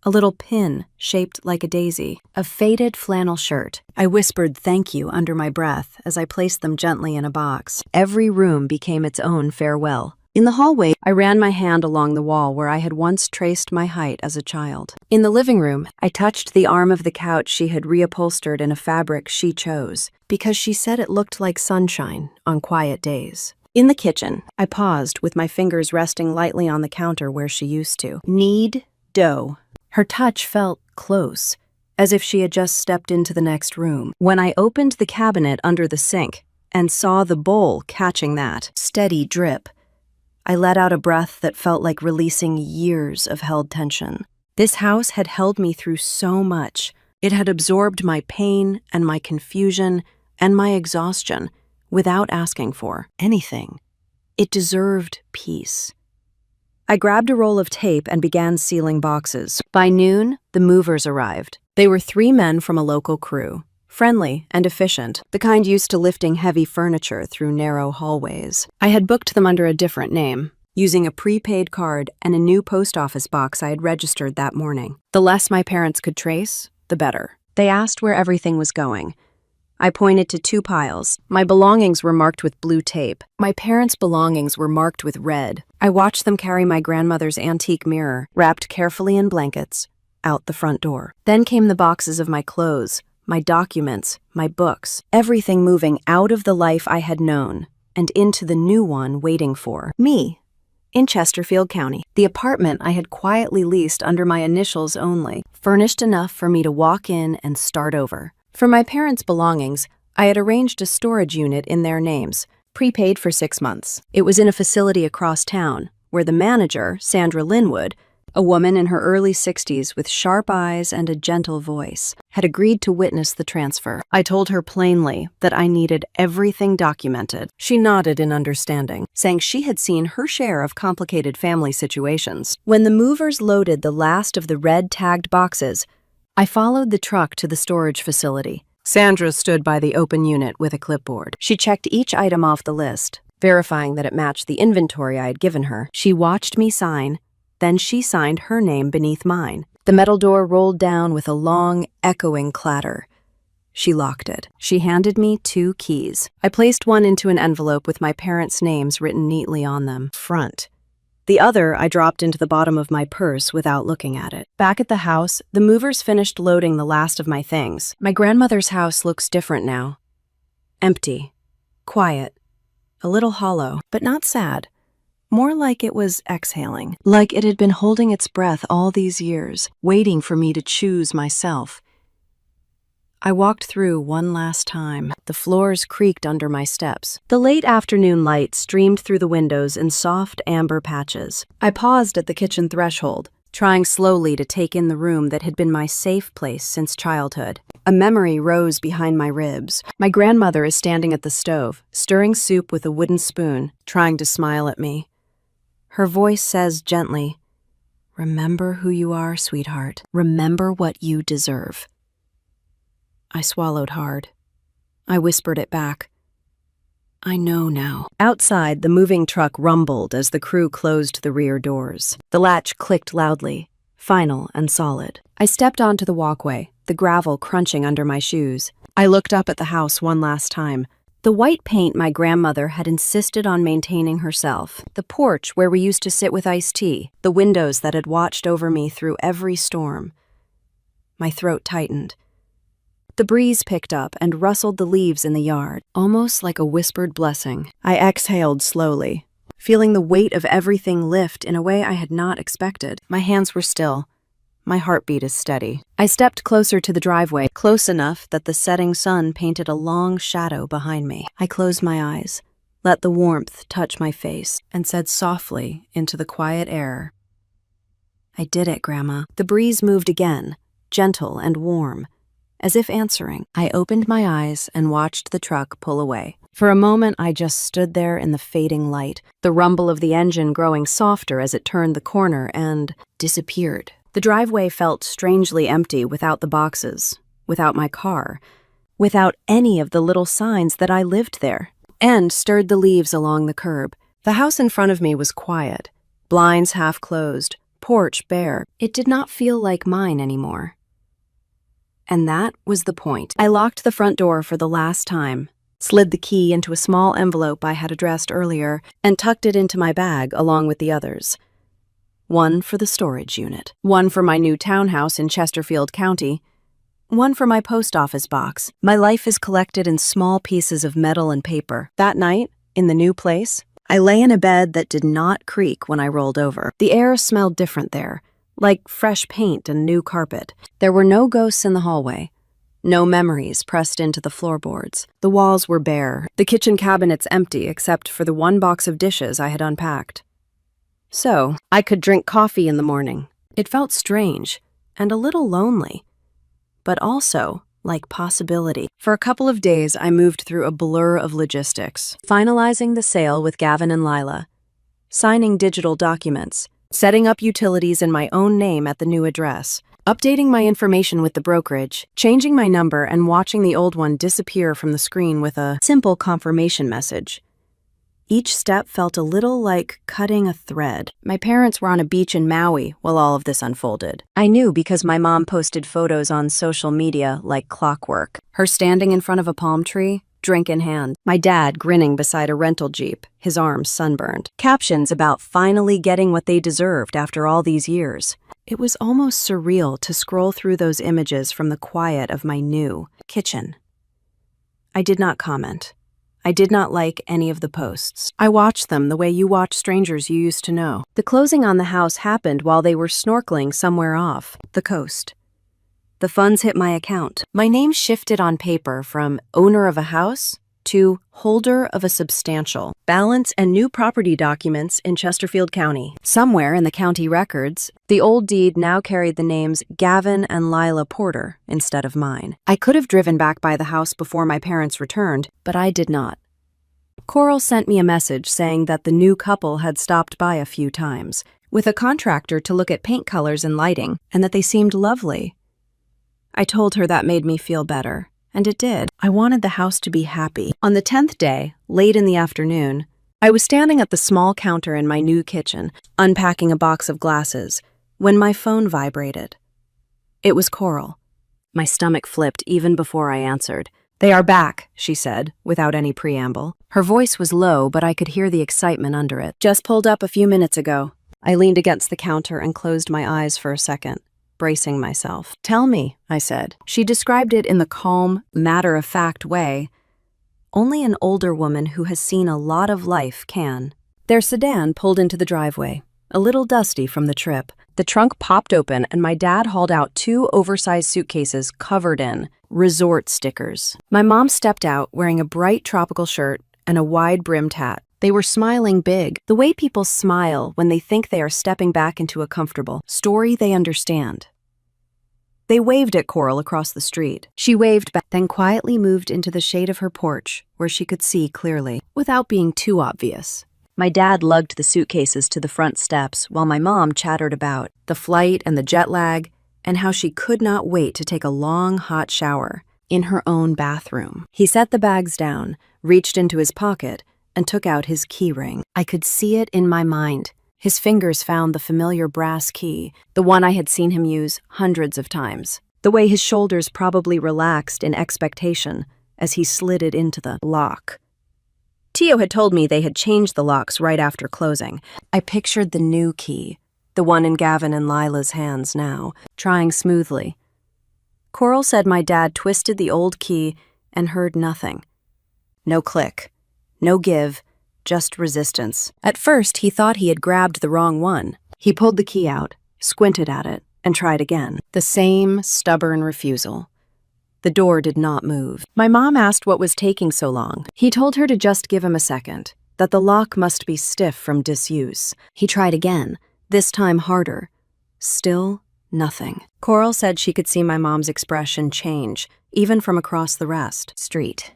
a little pin shaped like a daisy, a faded flannel shirt. I whispered thank you under my breath as I placed them gently in a box. Every room became its own farewell. In the hallway, I ran my hand along the wall where I had once traced my height as a child. In the living room, I touched the arm of the couch she had reupholstered in a fabric she chose, because she said it looked like sunshine on quiet days. In the kitchen, I paused with my fingers resting lightly on the counter where she used to. Knead dough. Her touch felt close, as if she had just stepped into the next room. When I opened the cabinet under the sink and saw the bowl catching that steady drip, I let out a breath that felt like releasing years of held tension. This house had held me through so much. It had absorbed my pain and my confusion and my exhaustion without asking for anything. It deserved peace. I grabbed a roll of tape and began sealing boxes. By noon, the movers arrived. They were 3 men from a local crew. Friendly and efficient, the kind used to lifting heavy furniture through narrow hallways. I had booked them under a different name, using a prepaid card and a new post office box I had registered that morning. The less my parents could trace, the better. They asked where everything was going. I pointed to 2 piles. My belongings were marked with blue tape. My parents' belongings were marked with red. I watched them carry my grandmother's antique mirror, wrapped carefully in blankets, out the front door. Then came the boxes of my clothes, my documents, my books, everything moving out of the life I had known and into the new one waiting for me in Chesterfield County. The apartment I had quietly leased under my initials only, furnished enough for me to walk in and start over. For my parents' belongings, I had arranged a storage unit in their names, prepaid for 6 months. It was in a facility across town, where the manager, Sandra Linwood, a woman in her early 60s with sharp eyes and a gentle voice, had agreed to witness the transfer. I told her plainly that I needed everything documented. She nodded in understanding, saying she had seen her share of complicated family situations. When the movers loaded the last of the red-tagged boxes, I followed the truck to the storage facility. Sandra stood by the open unit with a clipboard. She checked each item off the list, verifying that it matched the inventory I had given her. She watched me sign. Then she signed her name beneath mine. The metal door rolled down with a long, echoing clatter. She locked it. She handed me 2 keys. I placed one into an envelope with my parents' names written neatly on them, front. The other I dropped into the bottom of my purse without looking at it. Back at the house, the movers finished loading the last of my things. My grandmother's house looks different now. Empty, quiet, a little hollow, but not sad. More like it was exhaling, like it had been holding its breath all these years, waiting for me to choose myself. I walked through one last time. The floors creaked under my steps. The late afternoon light streamed through the windows in soft amber patches. I paused at the kitchen threshold, trying slowly to take in the room that had been my safe place since childhood. A memory rose behind my ribs. My grandmother is standing at the stove, stirring soup with a wooden spoon, trying to smile at me. Her voice says gently, "Remember who you are, sweetheart. Remember what you deserve." I swallowed hard. I whispered it back. I know now. Outside, the moving truck rumbled as the crew closed the rear doors. The latch clicked loudly, final and solid. I stepped onto the walkway, the gravel crunching under my shoes. I looked up at the house one last time. The white paint my grandmother had insisted on maintaining herself, the porch where we used to sit with iced tea, the windows that had watched over me through every storm. My throat tightened. The breeze picked up and rustled the leaves in the yard, almost like a whispered blessing. I exhaled slowly, feeling the weight of everything lift in a way I had not expected. My hands were still. My heartbeat is steady. I stepped closer to the driveway, close enough that the setting sun painted a long shadow behind me. I closed my eyes, let the warmth touch my face, and said softly into the quiet air, "I did it, Grandma." The breeze moved again, gentle and warm, as if answering. I opened my eyes and watched the truck pull away. For a moment, I just stood there in the fading light, the rumble of the engine growing softer as it turned the corner and disappeared. The driveway felt strangely empty without the boxes, without my car, without any of the little signs that I lived there, and stirred the leaves along the curb. The house in front of me was quiet, blinds half closed, porch bare. It did not feel like mine anymore. And that was the point. I locked the front door for the last time, slid the key into a small envelope I had addressed earlier, and tucked it into my bag along with the others. One for the storage unit, one for my new townhouse in Chesterfield County, one for my post office box. My life is collected in small pieces of metal and paper. That night, in the new place, I lay in a bed that did not creak when I rolled over. The air smelled different there, like fresh paint and new carpet. There were no ghosts in the hallway, no memories pressed into the floorboards. The walls were bare, the kitchen cabinets empty except for the one box of dishes I had unpacked. So, I could drink coffee in the morning. It felt strange and a little lonely, but also like possibility. For a couple of days, I moved through a blur of logistics, finalizing the sale with Gavin and Lila, signing digital documents, setting up utilities in my own name at the new address, updating my information with the brokerage, changing my number and watching the old one disappear from the screen with a simple confirmation message. Each step felt a little like cutting a thread. My parents were on a beach in Maui while all of this unfolded. I knew because my mom posted photos on social media like clockwork. Her standing in front of a palm tree, drink in hand. My dad grinning beside a rental jeep, his arms sunburned. Captions about finally getting what they deserved after all these years. It was almost surreal to scroll through those images from the quiet of my new kitchen. I did not comment. I did not like any of the posts. I watched them the way you watch strangers you used to know. The closing on the house happened while they were snorkeling somewhere off the coast. The funds hit my account. My name shifted on paper from owner of a house to holder of a substantial balance and new property documents in Chesterfield County. Somewhere in the county records, the old deed now carried the names Gavin and Lila Porter instead of mine. I could have driven back by the house before my parents returned, but I did not. Coral sent me a message saying that the new couple had stopped by a few times, with a contractor to look at paint colors and lighting, and that they seemed lovely. I told her that made me feel better. And it did. I wanted the house to be happy. On the 10th day, late in the afternoon, I was standing at the small counter in my new kitchen, unpacking a box of glasses, when my phone vibrated. It was Coral. My stomach flipped even before I answered. "They are back," she said, without any preamble. Her voice was low, but I could hear the excitement under it. "Just pulled up a few minutes ago." I leaned against the counter and closed my eyes for a second, bracing myself. "Tell me," I said. She described it in the calm, matter-of-fact way only an older woman who has seen a lot of life can. Their sedan pulled into the driveway, a little dusty from the trip. The trunk popped open and my dad hauled out 2 oversized suitcases covered in resort stickers. My mom stepped out wearing a bright tropical shirt and a wide-brimmed hat. They were smiling big, the way people smile when they think they are stepping back into a comfortable story they understand. They waved at Coral across the street. She waved back, then quietly moved into the shade of her porch, where she could see clearly, without being too obvious. My dad lugged the suitcases to the front steps, while my mom chattered about the flight and the jet lag, and how she could not wait to take a long, hot shower in her own bathroom. He set the bags down, reached into his pocket, and took out his key ring. I could see it in my mind. His fingers found the familiar brass key, the one I had seen him use hundreds of times. The way his shoulders probably relaxed in expectation as he slid it into the lock. Tio had told me they had changed the locks right after closing. I pictured the new key, the one in Gavin and Lila's hands now, trying smoothly. Coral said my dad twisted the old key and heard nothing. No click, no give, just resistance. At first, he thought he had grabbed the wrong one. He pulled the key out, squinted at it, and tried again. The same stubborn refusal. The door did not move. My mom asked what was taking so long. He told her to just give him a second, that the lock must be stiff from disuse. He tried again, this time harder. Still nothing. Coral said she could see my mom's expression change, even from across the street.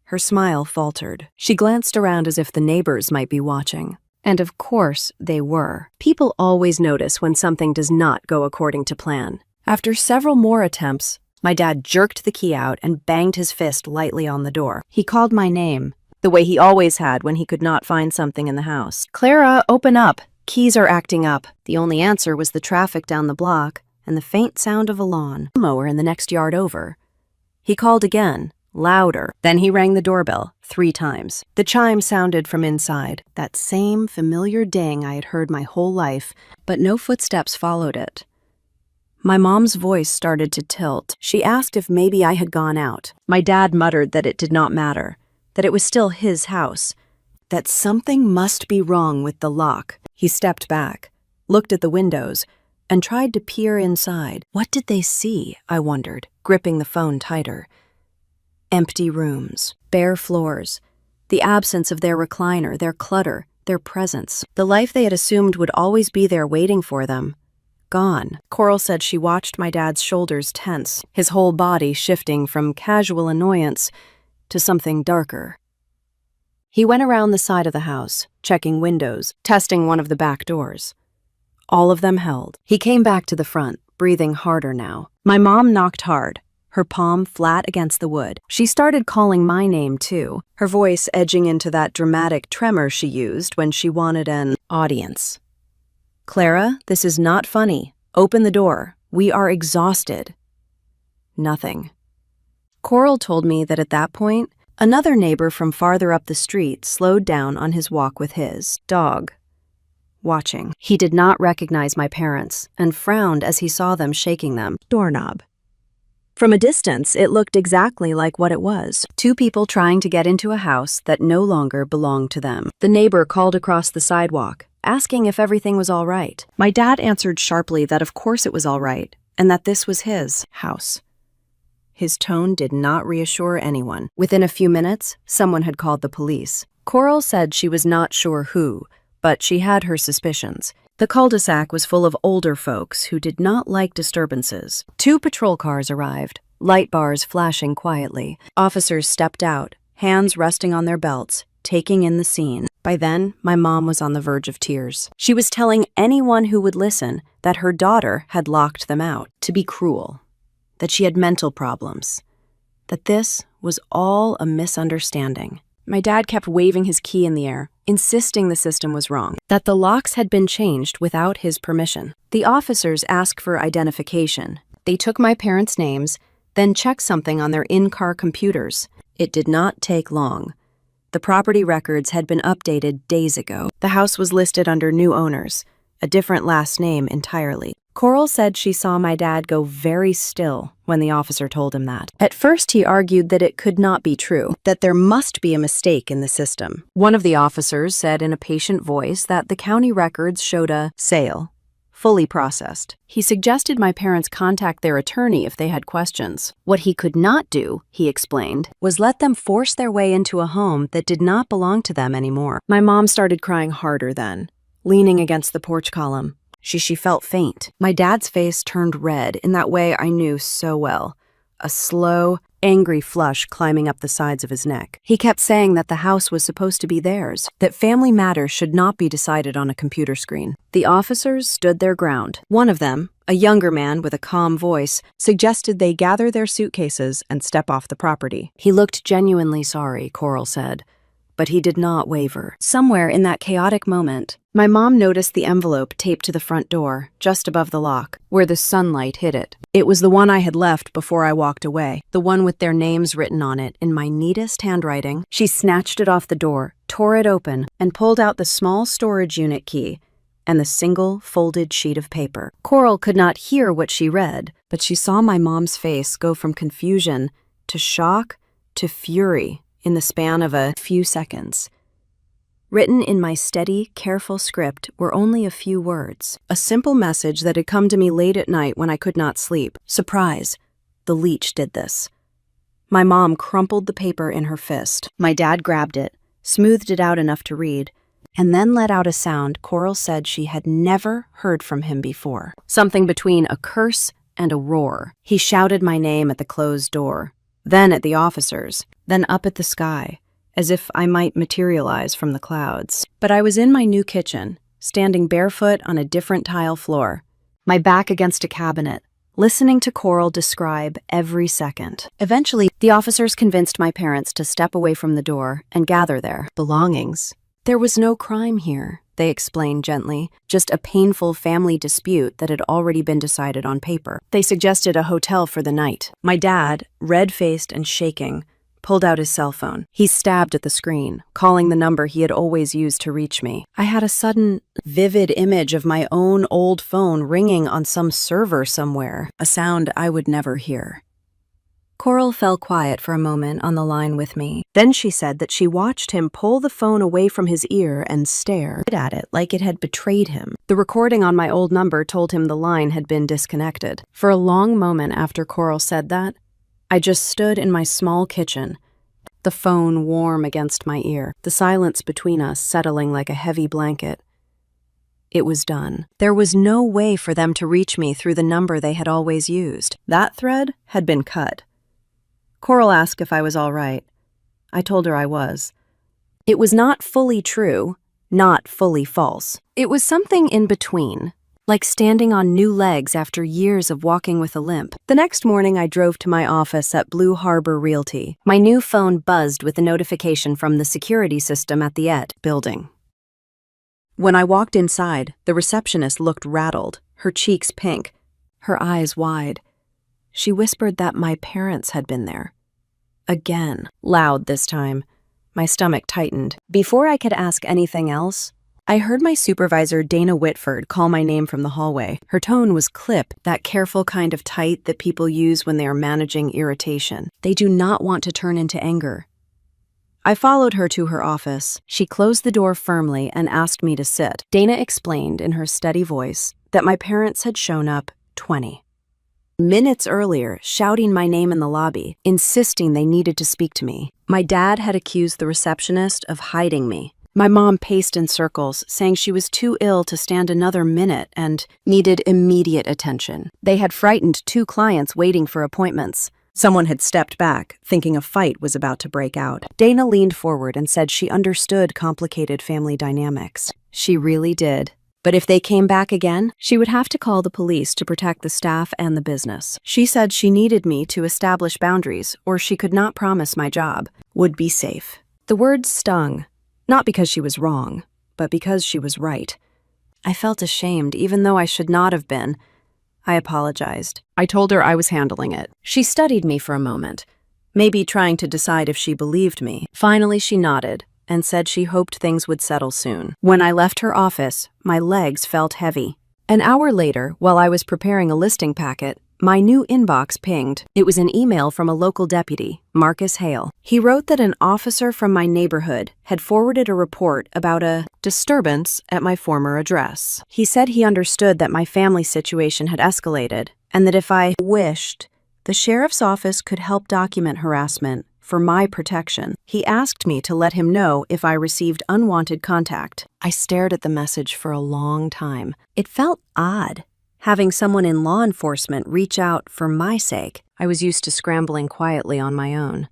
Her smile faltered. She glanced around as if the neighbors might be watching. And of course, they were. People always notice when something does not go according to plan. After several more attempts, my dad jerked the key out and banged his fist lightly on the door. He called my name, the way he always had when he could not find something in the house. "Clara, open up. Keys are acting up. The only answer was the traffic down the block and the faint sound of a lawn mower in the next yard over. He called again, louder. Then he rang the doorbell 3 times. The chime sounded from inside, that same familiar ding I had heard my whole life, but no footsteps followed it. My mom's voice started to tilt. She asked if maybe I had gone out. My dad muttered that it did not matter, that it was still his house, that something must be wrong with the lock. He stepped back, looked at the windows, and tried to peer inside. What did they see, I wondered, gripping the phone tighter. Empty rooms, bare floors, the absence of their recliner, their clutter, their presence. The life they had assumed would always be there waiting for them. Gone. Coral said she watched my dad's shoulders tense, his whole body shifting from casual annoyance to something darker. He went around the side of the house, checking windows, testing one of the back doors. All of them held. He came back to the front, breathing harder now. My mom knocked hard, her palm flat against the wood. She started calling my name too, her voice edging into that dramatic tremor she used when she wanted an audience. "Clara, this is not funny. Open the door. We are exhausted." Nothing. Coral told me that at that point, another neighbor from farther up the street slowed down on his walk with his dog, watching. He did not recognize my parents and frowned as he saw them shaking them. Doorknob. From a distance, it looked exactly like what it was. 2 people trying to get into a house that no longer belonged to them. The neighbor called across the sidewalk, asking if everything was all right. My dad answered sharply that of course it was all right, and that this was his house. His tone did not reassure anyone. Within a few minutes, someone had called the police. Coral said she was not sure who, but she had her suspicions. The cul-de-sac was full of older folks who did not like disturbances. 2 patrol cars arrived, light bars flashing quietly. Officers stepped out, hands resting on their belts, taking in the scene. By then, my mom was on the verge of tears. She was telling anyone who would listen that her daughter had locked them out, to be cruel, that she had mental problems, that this was all a misunderstanding. My dad kept waving his key in the air, insisting the system was wrong, that the locks had been changed without his permission. The officers asked for identification. They took my parents' names, then checked something on their in-car computers. It did not take long. The property records had been updated days ago. The house was listed under new owners, a different last name entirely. Coral said she saw my dad go very still when the officer told him that. At first, he argued that it could not be true, that there must be a mistake in the system. One of the officers said in a patient voice that the county records showed a sale, fully processed. He suggested my parents contact their attorney if they had questions. What he could not do, he explained, was let them force their way into a home that did not belong to them anymore. My mom started crying harder then, leaning against the porch column. She felt faint. My dad's face turned red in that way I knew so well, a slow, angry flush climbing up the sides of his neck. He kept saying that the house was supposed to be theirs, that family matters should not be decided on a computer screen. The officers stood their ground. One of them, a younger man with a calm voice, suggested they gather their suitcases and step off the property. He looked genuinely sorry, Coral said, but he did not waver. Somewhere in that chaotic moment, my mom noticed the envelope taped to the front door, just above the lock, where the sunlight hit it. It was the one I had left before I walked away, the one with their names written on it in my neatest handwriting. She snatched it off the door, tore it open, and pulled out the small storage unit key and the single folded sheet of paper. Coral could not hear what she read, but she saw my mom's face go from confusion to shock to fury in the span of a few seconds. Written in my steady, careful script were only a few words, a simple message that had come to me late at night when I could not sleep. Surprise, the Leech did this. My mom crumpled the paper in her fist. My dad grabbed it, smoothed it out enough to read, and then let out a sound Coral said she had never heard from him before. Something between a curse and a roar. He shouted my name at the closed door, then at the officers, then up at the sky, as if I might materialize from the clouds. But I was in my new kitchen, standing barefoot on a different tile floor, my back against a cabinet, listening to Coral describe every second. Eventually, the officers convinced my parents to step away from the door and gather their belongings. There was no crime here, they explained gently, just a painful family dispute that had already been decided on paper. They suggested a hotel for the night. My dad, red-faced and shaking, pulled out his cell phone. He stabbed at the screen, calling the number he had always used to reach me. I had a sudden, vivid image of my own old phone ringing on some server somewhere, a sound I would never hear. Coral fell quiet for a moment on the line with me. Then she said that she watched him pull the phone away from his ear and stare at it like it had betrayed him. The recording on my old number told him the line had been disconnected. For a long moment after Coral said that, I just stood in my small kitchen, the phone warm against my ear, the silence between us settling like a heavy blanket. It was done. There was no way for them to reach me through the number they had always used. That thread had been cut. Coral asked if I was all right. I told her I was. It was not fully true, not fully false. It was something in between, like standing on new legs after years of walking with a limp. The next morning, I drove to my office at Blue Harbor Realty. My new phone buzzed with a notification from the security system at the building. When I walked inside, the receptionist looked rattled, her cheeks pink, her eyes wide. She whispered that my parents had been there. Again, loud this time. My stomach tightened. Before I could ask anything else, I heard my supervisor, Dana Whitford, call my name from the hallway. Her tone was clipped, that careful kind of tight that people use when they are managing irritation. They do not want to turn into anger. I followed her to her office. She closed the door firmly and asked me to sit. Dana explained in her steady voice that my parents had shown up 20 minutes earlier, shouting my name in the lobby, insisting they needed to speak to me. My dad had accused the receptionist of hiding me. My mom paced in circles, saying she was too ill to stand another minute and needed immediate attention. They had frightened 2 clients waiting for appointments. Someone had stepped back, thinking a fight was about to break out. Dana leaned forward and said she understood complicated family dynamics. She really did. But if they came back again, she would have to call the police to protect the staff and the business. She said she needed me to establish boundaries, or she could not promise my job would be safe. The words stung, not because she was wrong, but because she was right. I felt ashamed, even though I should not have been. I apologized. I told her I was handling it. She studied me for a moment, maybe trying to decide if she believed me. Finally, she nodded and said she hoped things would settle soon. When I left her office, my legs felt heavy. An hour later, while I was preparing a listing packet, my new inbox pinged. It was an email from a local deputy, Marcus Hale. He wrote that an officer from my neighborhood had forwarded a report about a disturbance at my former address. He said he understood that my family situation had escalated, and that if I wished, the sheriff's office could help document harassment for my protection. He asked me to let him know if I received unwanted contact. I stared at the message for a long time. It felt odd, having someone in law enforcement reach out for my sake. I was used to scrambling quietly on my own.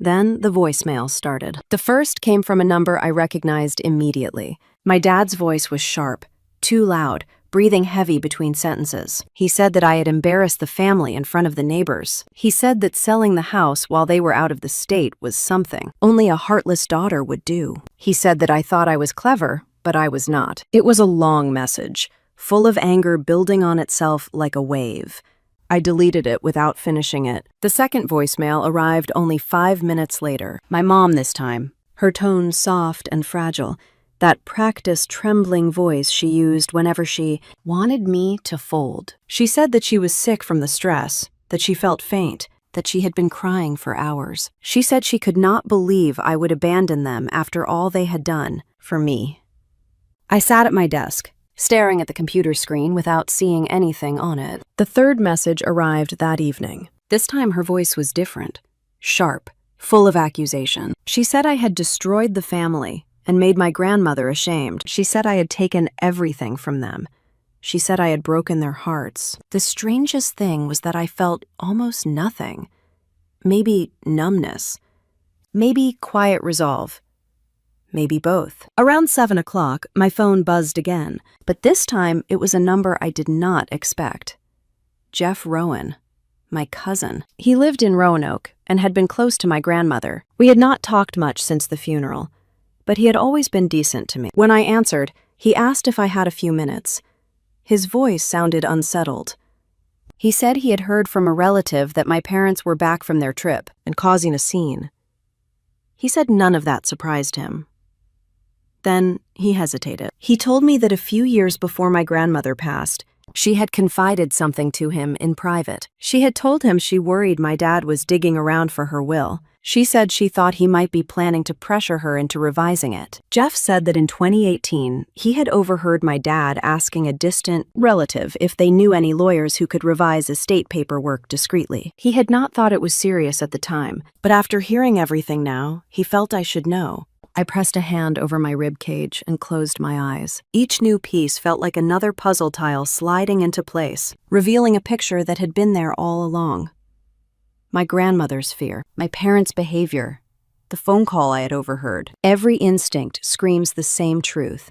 Then the voicemail started. The first came from a number I recognized immediately. My dad's voice was sharp, too loud, breathing heavy between sentences. He said that I had embarrassed the family in front of the neighbors. He said that selling the house while they were out of the state was something only a heartless daughter would do. He said that I thought I was clever, but I was not. It was a long message, full of anger building on itself like a wave. I deleted it without finishing it. The second voicemail arrived only 5 minutes later. My mom this time, her tone soft and fragile, that practiced trembling voice she used whenever she wanted me to fold. She said that she was sick from the stress, that she felt faint, that she had been crying for hours. She said she could not believe I would abandon them after all they had done for me. I sat at my desk, staring at the computer screen without seeing anything on it. The third message arrived that evening. This time her voice was different, sharp, full of accusation. She said I had destroyed the family and made my grandmother ashamed. She said I had taken everything from them. She said I had broken their hearts. The strangest thing was that I felt almost nothing. Maybe numbness. Maybe quiet resolve. Maybe both. Around 7 o'clock, my phone buzzed again, but this time it was a number I did not expect. Jeff Rowan, my cousin. He lived in Roanoke and had been close to my grandmother. We had not talked much since the funeral, but he had always been decent to me. When I answered, he asked if I had a few minutes. His voice sounded unsettled. He said he had heard from a relative that my parents were back from their trip and causing a scene. He said none of that surprised him. Then he hesitated. He told me that a few years before my grandmother passed, she had confided something to him in private. She had told him she worried my dad was digging around for her will. She said she thought he might be planning to pressure her into revising it. Jeff said that in 2018, he had overheard my dad asking a distant relative if they knew any lawyers who could revise estate paperwork discreetly. He had not thought it was serious at the time, but after hearing everything now, he felt I should know. I pressed a hand over my rib cage and closed my eyes. Each new piece felt like another puzzle tile sliding into place, revealing a picture that had been there all along. My grandmother's fear, my parents' behavior, the phone call I had overheard. Every instinct screams the same truth.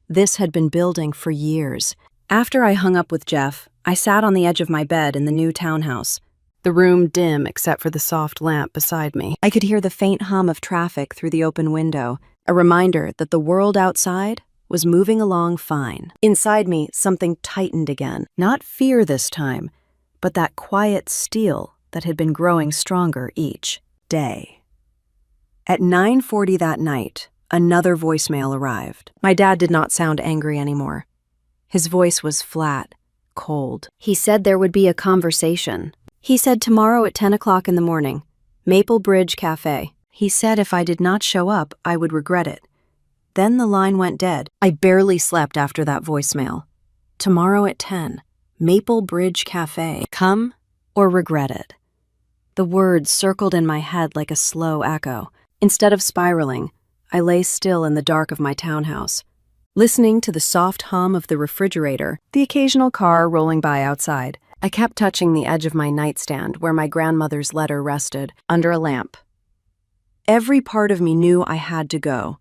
This had been building for years. After I hung up with Jeff, I sat on the edge of my bed in the new townhouse, the room dim except for the soft lamp beside me. I could hear the faint hum of traffic through the open window, a reminder that the world outside was moving along fine. Inside me, something tightened again. Not fear this time, but that quiet steel that had been growing stronger each day. At 9:40 that night, another voicemail arrived. My dad did not sound angry anymore. His voice was flat, cold. He said there would be a conversation. He said tomorrow at 10 o'clock in the morning, Maple Bridge Cafe. He said if I did not show up, I would regret it. Then the line went dead. I barely slept after that voicemail. Tomorrow at 10, Maple Bridge Cafe. Come or regret it. The words circled in my head like a slow echo. Instead of spiraling, I lay still in the dark of my townhouse, listening to the soft hum of the refrigerator, the occasional car rolling by outside. I kept touching the edge of my nightstand where my grandmother's letter rested, under a lamp. Every part of me knew I had to go.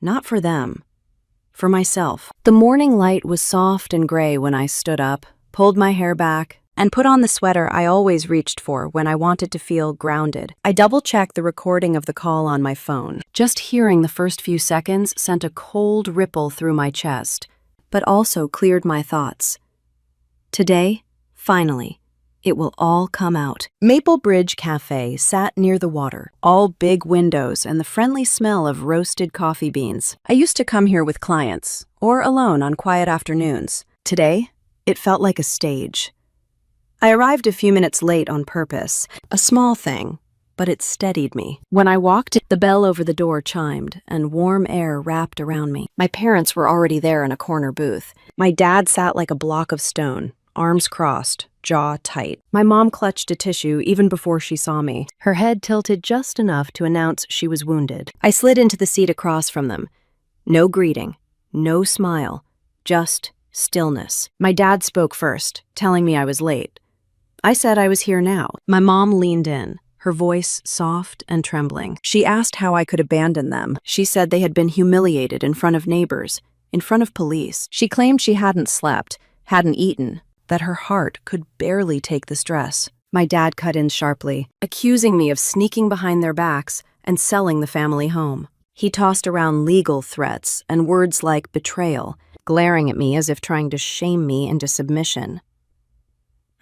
Not for them, for myself. The morning light was soft and gray when I stood up, pulled my hair back, and put on the sweater I always reached for when I wanted to feel grounded. I double-checked the recording of the call on my phone. Just hearing the first few seconds sent a cold ripple through my chest, but also cleared my thoughts. Today, finally, it will all come out. Maple Bridge Cafe sat near the water, all big windows and the friendly smell of roasted coffee beans. I used to come here with clients, or alone on quiet afternoons. Today, it felt like a stage. I arrived a few minutes late on purpose, a small thing, but it steadied me. When I walked, the bell over the door chimed, and warm air wrapped around me. My parents were already there in a corner booth. My dad sat like a block of stone, arms crossed, jaw tight. My mom clutched a tissue even before she saw me, her head tilted just enough to announce she was wounded. I slid into the seat across from them. No greeting, no smile, just stillness. My dad spoke first, telling me I was late. I said I was here now. My mom leaned in, her voice soft and trembling. She asked how I could abandon them. She said they had been humiliated in front of neighbors, in front of police. She claimed she hadn't slept, hadn't eaten, that her heart could barely take the stress. My dad cut in sharply, accusing me of sneaking behind their backs and selling the family home. He tossed around legal threats and words like betrayal, glaring at me as if trying to shame me into submission.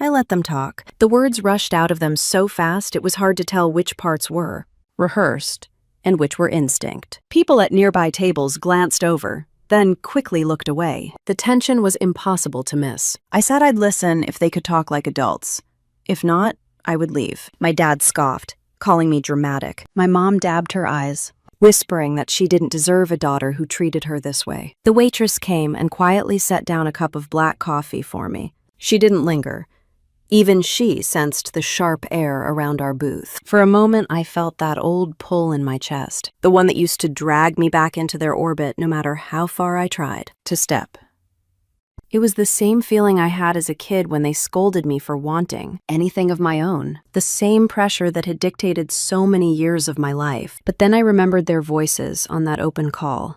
I let them talk. The words rushed out of them so fast it was hard to tell which parts were rehearsed and which were instinct. People at nearby tables glanced over, then quickly looked away. The tension was impossible to miss. I said I'd listen if they could talk like adults. If not, I would leave. My dad scoffed, calling me dramatic. My mom dabbed her eyes, whispering that she didn't deserve a daughter who treated her this way. The waitress came and quietly set down a cup of black coffee for me. She didn't linger. Even she sensed the sharp air around our booth. For a moment, I felt that old pull in my chest, the one that used to drag me back into their orbit no matter how far I tried to step. It was the same feeling I had as a kid when they scolded me for wanting anything of my own, the same pressure that had dictated so many years of my life. But then I remembered their voices on that open call.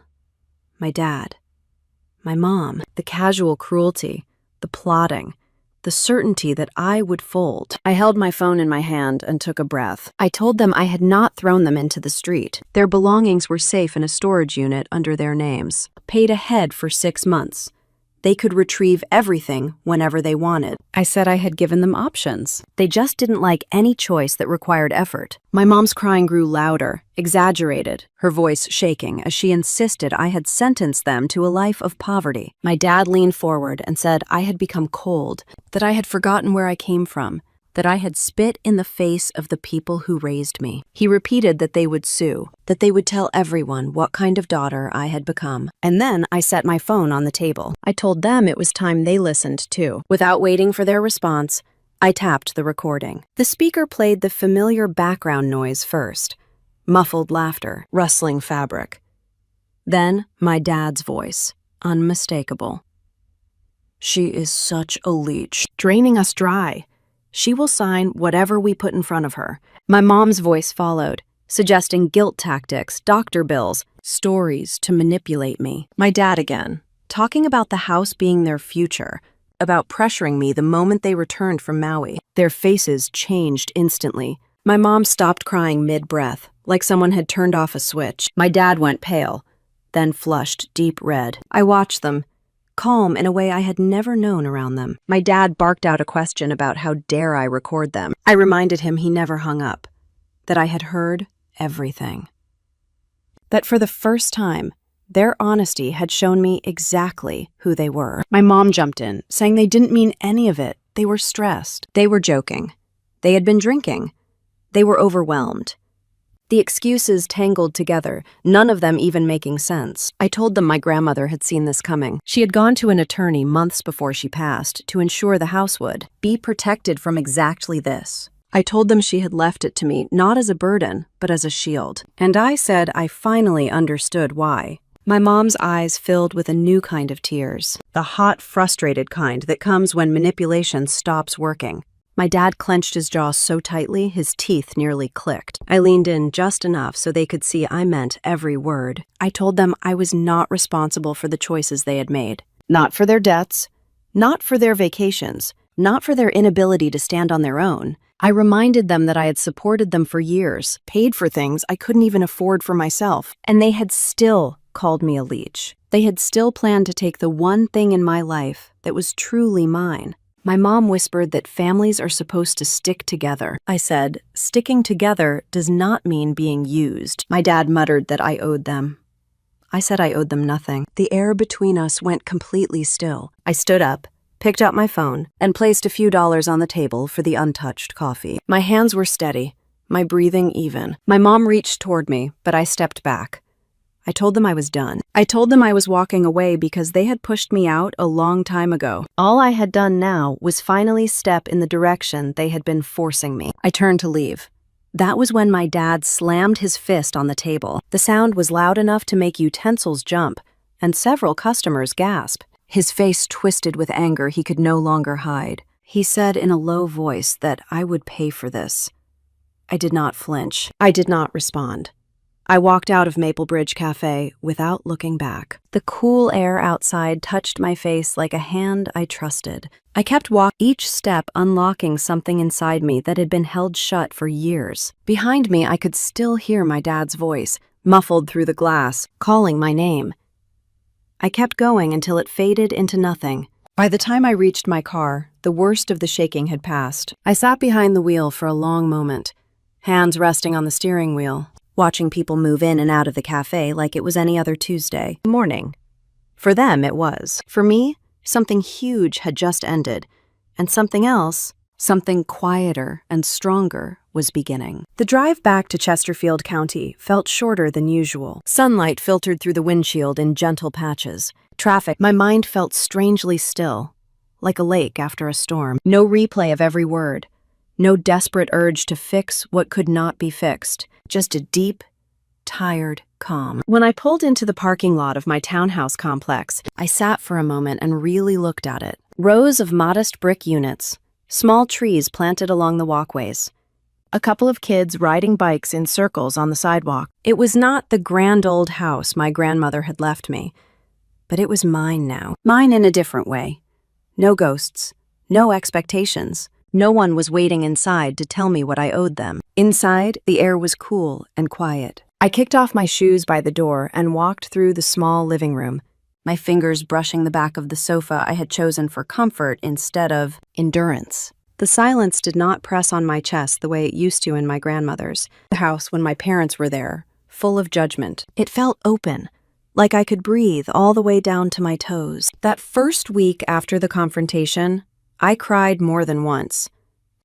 My dad, my mom, the casual cruelty, the plotting, the certainty that I would fold. I held my phone in my hand and took a breath. I told them I had not thrown them into the street. Their belongings were safe in a storage unit under their names. Paid ahead for 6 months. They could retrieve everything whenever they wanted. I said I had given them options. They just didn't like any choice that required effort. My mom's crying grew louder, exaggerated, her voice shaking as she insisted I had sentenced them to a life of poverty. My dad leaned forward and said I had become cold, that I had forgotten where I came from, that I had spit in the face of the people who raised me. He repeated that they would sue, that they would tell everyone what kind of daughter I had become. And then I set my phone on the table. I told them it was time they listened too. Without waiting for their response, I tapped the recording. The speaker played the familiar background noise first, muffled laughter, rustling fabric. Then my dad's voice, unmistakable. "She is such a leech, draining us dry. She will sign whatever we put in front of her." My mom's voice followed, suggesting guilt tactics, doctor bills, stories to manipulate me. My dad again, talking about the house being their future, about pressuring me the moment they returned from Maui. Their faces changed instantly. My mom stopped crying mid-breath, like someone had turned off a switch. My dad went pale, then flushed deep red. I watched them, calm in a way I had never known around them. My dad barked out a question about how dare I record them. I reminded him he never hung up, that I had heard everything. That for the first time, their honesty had shown me exactly who they were. My mom jumped in, saying they didn't mean any of it. They were stressed. They were joking. They had been drinking. They were overwhelmed. The excuses tangled together, none of them even making sense. I told them my grandmother had seen this coming. She had gone to an attorney months before she passed to ensure the house would be protected from exactly this. I told them she had left it to me not as a burden, but as a shield. And I said I finally understood why. My mom's eyes filled with a new kind of tears, the hot, frustrated kind that comes when manipulation stops working. My dad clenched his jaw so tightly, his teeth nearly clicked. I leaned in just enough so they could see I meant every word. I told them I was not responsible for the choices they had made. Not for their debts, not for their vacations, not for their inability to stand on their own. I reminded them that I had supported them for years, paid for things I couldn't even afford for myself, and they had still called me a leech. They had still planned to take the one thing in my life that was truly mine. My mom whispered that families are supposed to stick together. I said, sticking together does not mean being used. My dad muttered that I owed them. I said I owed them nothing. The air between us went completely still. I stood up, picked up my phone, and placed a few dollars on the table for the untouched coffee. My hands were steady, my breathing even. My mom reached toward me, but I stepped back. I told them I was done. I told them I was walking away because they had pushed me out a long time ago. All I had done now was finally step in the direction they had been forcing me. I turned to leave. That was when my dad slammed his fist on the table. The sound was loud enough to make utensils jump, and several customers gasp. His face twisted with anger he could no longer hide. He said in a low voice that I would pay for this. I did not flinch. I did not respond. I walked out of Maplebridge Cafe without looking back. The cool air outside touched my face like a hand I trusted. I kept walking, each step unlocking something inside me that had been held shut for years. Behind me, I could still hear my dad's voice, muffled through the glass, calling my name. I kept going until it faded into nothing. By the time I reached my car, the worst of the shaking had passed. I sat behind the wheel for a long moment, hands resting on the steering wheel, watching people move in and out of the cafe like it was any other Tuesday morning. For them, it was. For me, something huge had just ended, and something else, something quieter and stronger, was beginning. The drive back to Chesterfield County felt shorter than usual. Sunlight filtered through the windshield in gentle patches. Traffic, my mind felt strangely still, like a lake after a storm. No replay of every word. No desperate urge to fix what could not be fixed. Just a deep, tired calm. When I pulled into the parking lot of my townhouse complex, I sat for a moment and really looked at it. Rows of modest brick units, small trees planted along the walkways, a couple of kids riding bikes in circles on the sidewalk. It was not the grand old house my grandmother had left me, but it was mine now. Mine in a different way. No ghosts, No expectations. No one was waiting inside to tell me what I owed them. Inside, the air was cool and quiet. I kicked off my shoes by the door and walked through the small living room, my fingers brushing the back of the sofa I had chosen for comfort instead of endurance. The silence did not press on my chest the way it used to in my grandmother's house when my parents were there, full of judgment. It felt open, like I could breathe all the way down to my toes. That first week after the confrontation, I cried more than once.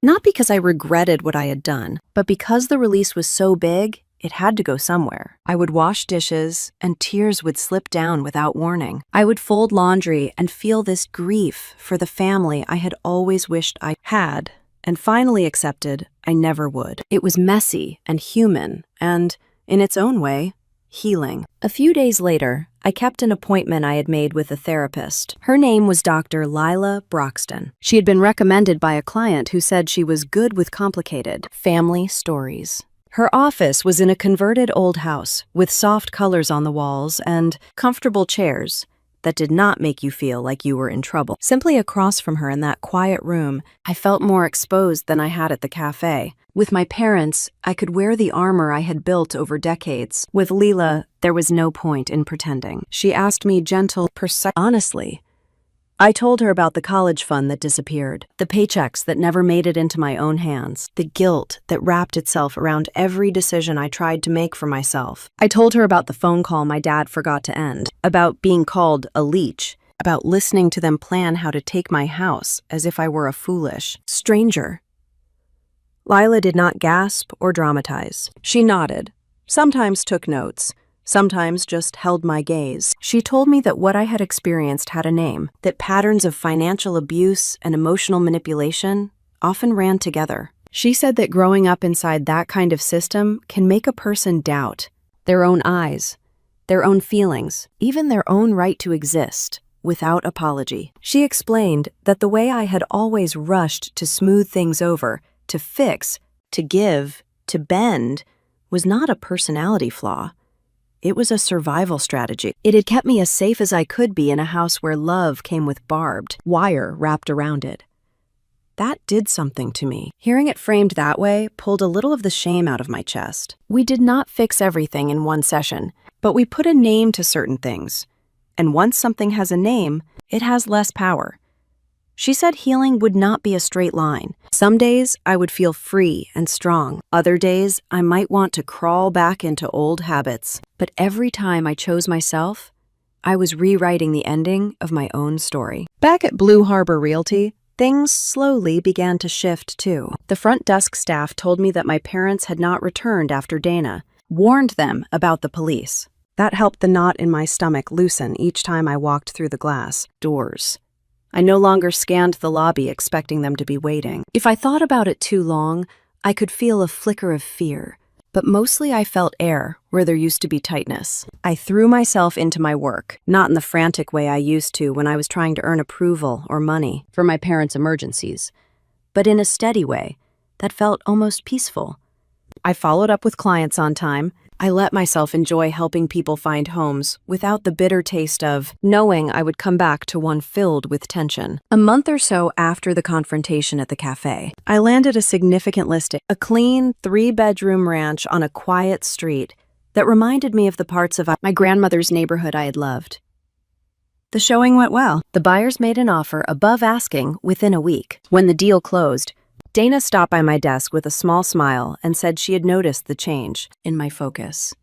Not because I regretted what I had done, but because the release was so big, it had to go somewhere. I would wash dishes, and tears would slip down without warning. I would fold laundry and feel this grief for the family I had always wished I had, and finally accepted I never would. It was messy and human, and, in its own way, healing. A few days later, I kept an appointment I had made with a therapist. Her name was Dr. Lila Broxton. She had been recommended by a client who said she was good with complicated family stories. Her office was in a converted old house with soft colors on the walls and comfortable chairs that did not make you feel like you were in trouble. Simply across from her in that quiet room, I felt more exposed than I had at the cafe. With my parents, I could wear the armor I had built over decades. With Leela, there was no point in pretending. She asked me honestly. I told her about the college fund that disappeared, the paychecks that never made it into my own hands, the guilt that wrapped itself around every decision I tried to make for myself. I told her about the phone call my dad forgot to end, about being called a leech, about listening to them plan how to take my house as if I were a foolish stranger. Lila did not gasp or dramatize. She nodded, sometimes took notes, sometimes just held my gaze. She told me that what I had experienced had a name, that patterns of financial abuse and emotional manipulation often ran together. She said that growing up inside that kind of system can make a person doubt their own eyes, their own feelings, even their own right to exist, without apology. She explained that the way I had always rushed to smooth things over, to fix, to give, to bend, was not a personality flaw. It was a survival strategy. It had kept me as safe as I could be in a house where love came with barbed wire wrapped around it. That did something to me. Hearing it framed that way pulled a little of the shame out of my chest. We did not fix everything in one session, but we put a name to certain things. And once something has a name, it has less power. She said healing would not be a straight line. Some days I would feel free and strong. Other days I might want to crawl back into old habits. But every time I chose myself, I was rewriting the ending of my own story. Back at Blue Harbor Realty, things slowly began to shift too. The front desk staff told me that my parents had not returned after Dana, warned them about the police. That helped the knot in my stomach loosen each time I walked through the glass doors. I no longer scanned the lobby expecting them to be waiting. If I thought about it too long, I could feel a flicker of fear, but mostly I felt air where there used to be tightness. I threw myself into my work, not in the frantic way I used to when I was trying to earn approval or money for my parents' emergencies, but in a steady way that felt almost peaceful. I followed up with clients on time. I let myself enjoy helping people find homes without the bitter taste of knowing I would come back to one filled with tension. A month or so after the confrontation at the cafe, I landed a significant listing, a clean 3-bedroom ranch on a quiet street that reminded me of the parts of my grandmother's neighborhood I had loved. The showing went well. The buyers made an offer above asking within a week. When the deal closed, Dana stopped by my desk with a small smile and said she had noticed the change in my focus.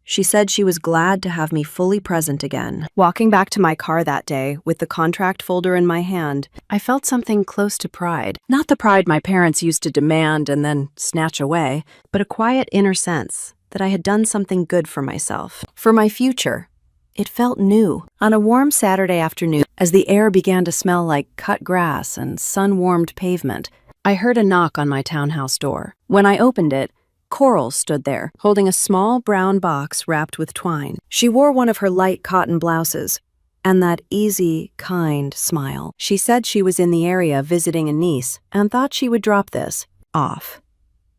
She said she was glad to have me fully present again. Walking back to my car that day with the contract folder in my hand, I felt something close to pride. Not the pride my parents used to demand and then snatch away, but a quiet inner sense that I had done something good for myself, for my future. It felt new. On a warm Saturday afternoon, as the air began to smell like cut grass and sun-warmed pavement, I heard a knock on my townhouse door. When I opened it, Coral stood there, holding a small brown box wrapped with twine. She wore one of her light cotton blouses, and that easy, kind smile. She said she was in the area visiting a niece and thought she would drop this off.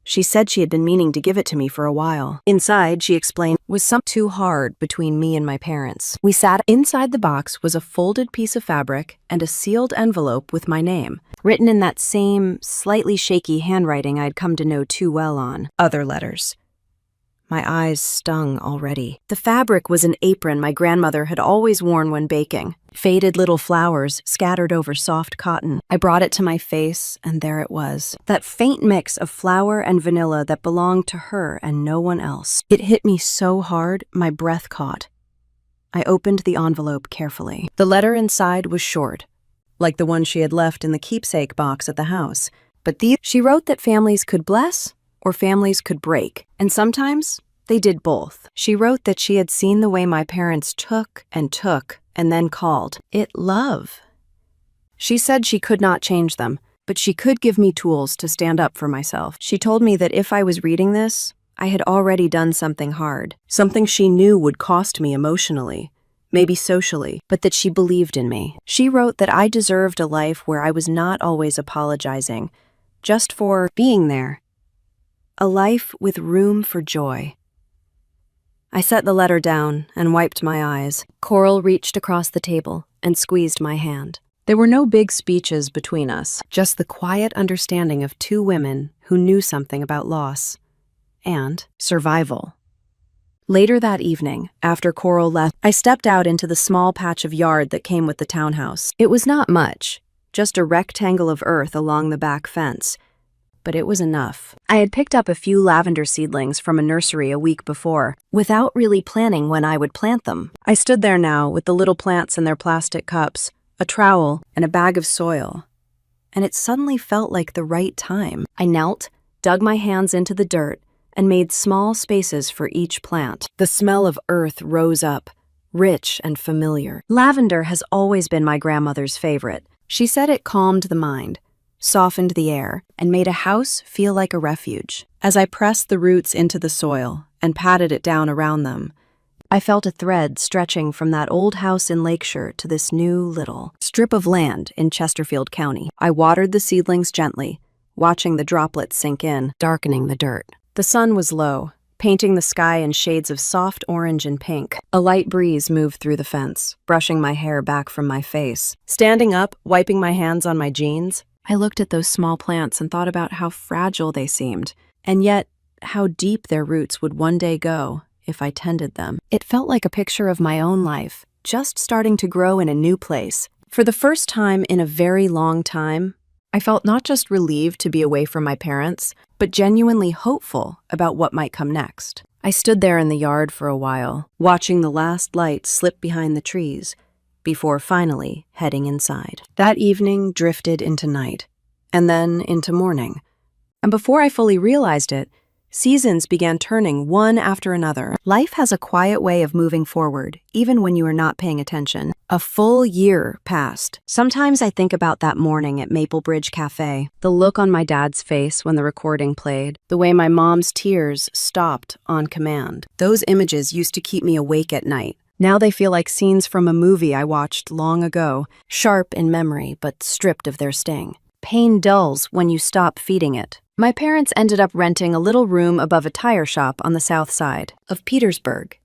She said she had been meaning to give it to me for a while. Inside, she explained, was something too hard between me and my parents. We sat inside the box was a folded piece of fabric and a sealed envelope with my name, written in that same, slightly shaky handwriting I'd come to know too well on other letters. My eyes stung already. The fabric was an apron my grandmother had always worn when baking. Faded little flowers scattered over soft cotton. I brought it to my face, and there it was. That faint mix of flour and vanilla that belonged to her and no one else. It hit me so hard, my breath caught. I opened the envelope carefully. The letter inside was short, like the one she had left in the keepsake box at the house. But she wrote that families could bless or families could break, and sometimes they did both. She wrote that she had seen the way my parents took and then called it love. She said she could not change them, but she could give me tools to stand up for myself. She told me that if I was reading this, I had already done something hard, something she knew would cost me emotionally, maybe socially, but that she believed in me. She wrote that I deserved a life where I was not always apologizing, just for being there. A life with room for joy. I set the letter down and wiped my eyes. Coral reached across the table and squeezed my hand. There were no big speeches between us, just the quiet understanding of two women who knew something about loss and survival. Later that evening, after Coral left, I stepped out into the small patch of yard that came with the townhouse. It was not much, just a rectangle of earth along the back fence, but it was enough. I had picked up a few lavender seedlings from a nursery a week before, without really planning when I would plant them. I stood there now with the little plants in their plastic cups, a trowel, and a bag of soil, and it suddenly felt like the right time. I knelt, dug my hands into the dirt, and made small spaces for each plant. The smell of earth rose up, rich and familiar. Lavender has always been my grandmother's favorite. She said it calmed the mind, softened the air, and made a house feel like a refuge. As I pressed the roots into the soil and patted it down around them, I felt a thread stretching from that old house in Lakeshore to this new little strip of land in Chesterfield County. I watered the seedlings gently, watching the droplets sink in, darkening the dirt. The sun was low, painting the sky in shades of soft orange and pink. A light breeze moved through the fence, brushing my hair back from my face. Standing up, wiping my hands on my jeans, I looked at those small plants and thought about how fragile they seemed, and yet how deep their roots would one day go if I tended them. It felt like a picture of my own life, just starting to grow in a new place. For the first time in a very long time, I felt not just relieved to be away from my parents, but genuinely hopeful about what might come next. I stood there in the yard for a while, watching the last light slip behind the trees, before finally heading inside. That evening drifted into night, and then into morning. And before I fully realized it, seasons began turning one after another. Life has a quiet way of moving forward, even when you are not paying attention. A full year passed. Sometimes I think about that morning at Maple Bridge Cafe, the look on my dad's face when the recording played, the way my mom's tears stopped on command. Those images used to keep me awake at night. Now they feel like scenes from a movie I watched long ago, sharp in memory but stripped of their sting. Pain dulls when you stop feeding it. My parents ended up renting a little room above a tire shop on the south side of Petersburg.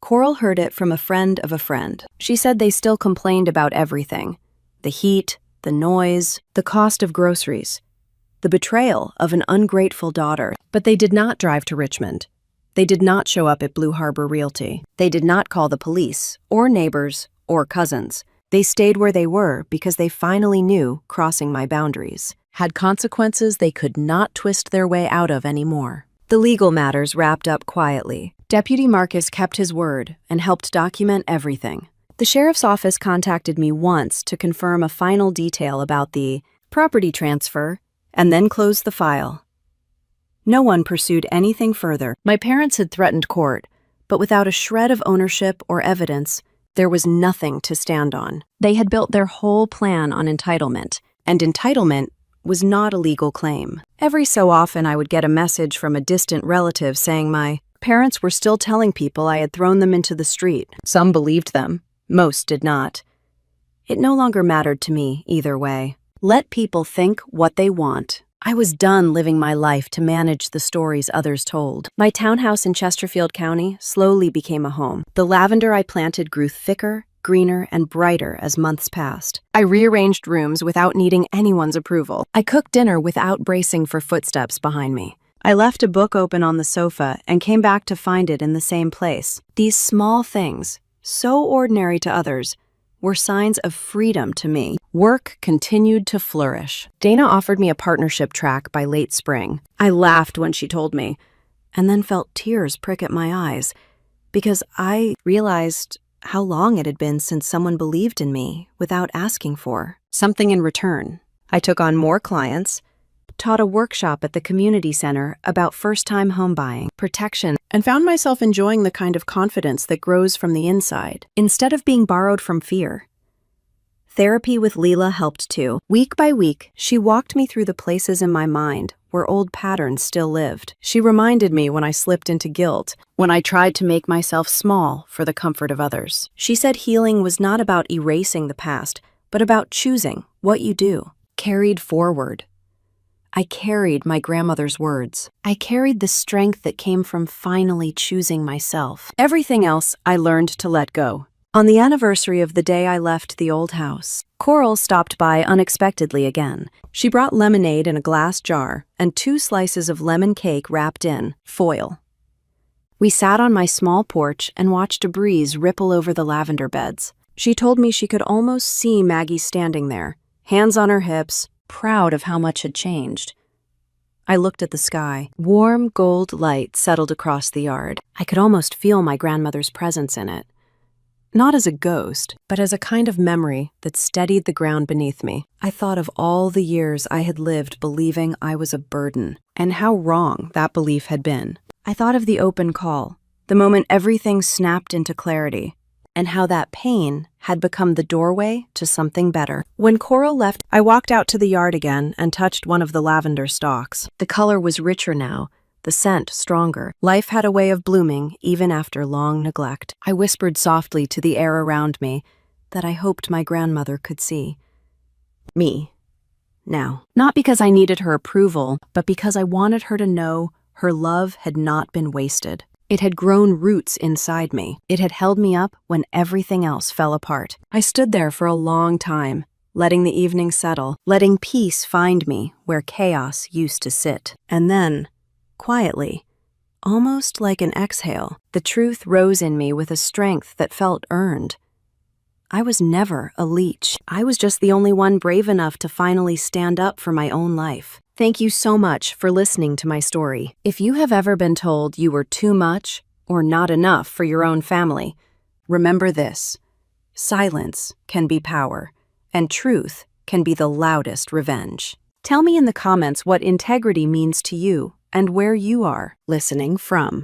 Coral heard it from a friend of a friend. She said they still complained about everything: the heat, the noise, the cost of groceries, the betrayal of an ungrateful daughter. But they did not drive to Richmond. They did not show up at Blue Harbor Realty. They did not call the police, or neighbors, or cousins. They stayed where they were because they finally knew crossing my boundaries had consequences they could not twist their way out of anymore. The legal matters wrapped up quietly. Deputy Marcus kept his word and helped document everything. The sheriff's office contacted me once to confirm a final detail about the property transfer and then closed the file. No one pursued anything further. My parents had threatened court, but without a shred of ownership or evidence, there was nothing to stand on. They had built their whole plan on entitlement, and entitlement was not a legal claim. Every so often I would get a message from a distant relative saying my parents were still telling people I had thrown them into the street. Some believed them, most did not. It no longer mattered to me either way. Let people think what they want. I was done living my life to manage the stories others told. My townhouse in Chesterfield County slowly became a home. The lavender I planted grew thicker, greener, and brighter as months passed. I rearranged rooms without needing anyone's approval. I cooked dinner without bracing for footsteps behind me. I left a book open on the sofa and came back to find it in the same place. These small things, so ordinary to others, were signs of freedom to me. Work continued to flourish. Dana offered me a partnership track by late spring. I laughed when she told me, and then felt tears prick at my eyes, because I realized how long it had been since someone believed in me without asking for something in return. I took on more clients, taught a workshop at the community center about first-time home buying, protection, and found myself enjoying the kind of confidence that grows from the inside, instead of being borrowed from fear. Therapy with Leela helped too. Week by week, she walked me through the places in my mind where old patterns still lived. She reminded me when I slipped into guilt, when I tried to make myself small for the comfort of others. She said healing was not about erasing the past, but about choosing what you do. Carried forward. I carried my grandmother's words. I carried the strength that came from finally choosing myself. Everything else I learned to let go. On the anniversary of the day I left the old house, Coral stopped by unexpectedly again. She brought lemonade in a glass jar and 2 slices of lemon cake wrapped in foil. We sat on my small porch and watched a breeze ripple over the lavender beds. She told me she could almost see Maggie standing there, hands on her hips, proud of how much had changed. I looked at the sky. Warm gold light settled across the yard. I could almost feel my grandmother's presence in it. Not as a ghost, but as a kind of memory that steadied the ground beneath me. I thought of all the years I had lived believing I was a burden, and how wrong that belief had been. I thought of the open call, the moment everything snapped into clarity, and how that pain had become the doorway to something better. When Coral left, I walked out to the yard again and touched one of the lavender stalks. The color was richer now, the scent stronger. Life had a way of blooming even after long neglect. I whispered softly to the air around me that I hoped my grandmother could see me now. Not because I needed her approval, but because I wanted her to know her love had not been wasted. It had grown roots inside me. It had held me up when everything else fell apart. I stood there for a long time, letting the evening settle, letting peace find me where chaos used to sit. And then, quietly, almost like an exhale, the truth rose in me with a strength that felt earned. I was never a leech. I was just the only one brave enough to finally stand up for my own life. Thank you so much for listening to my story. If you have ever been told you were too much or not enough for your own family, remember this: silence can be power, and truth can be the loudest revenge. Tell me in the comments what integrity means to you and where you are listening from.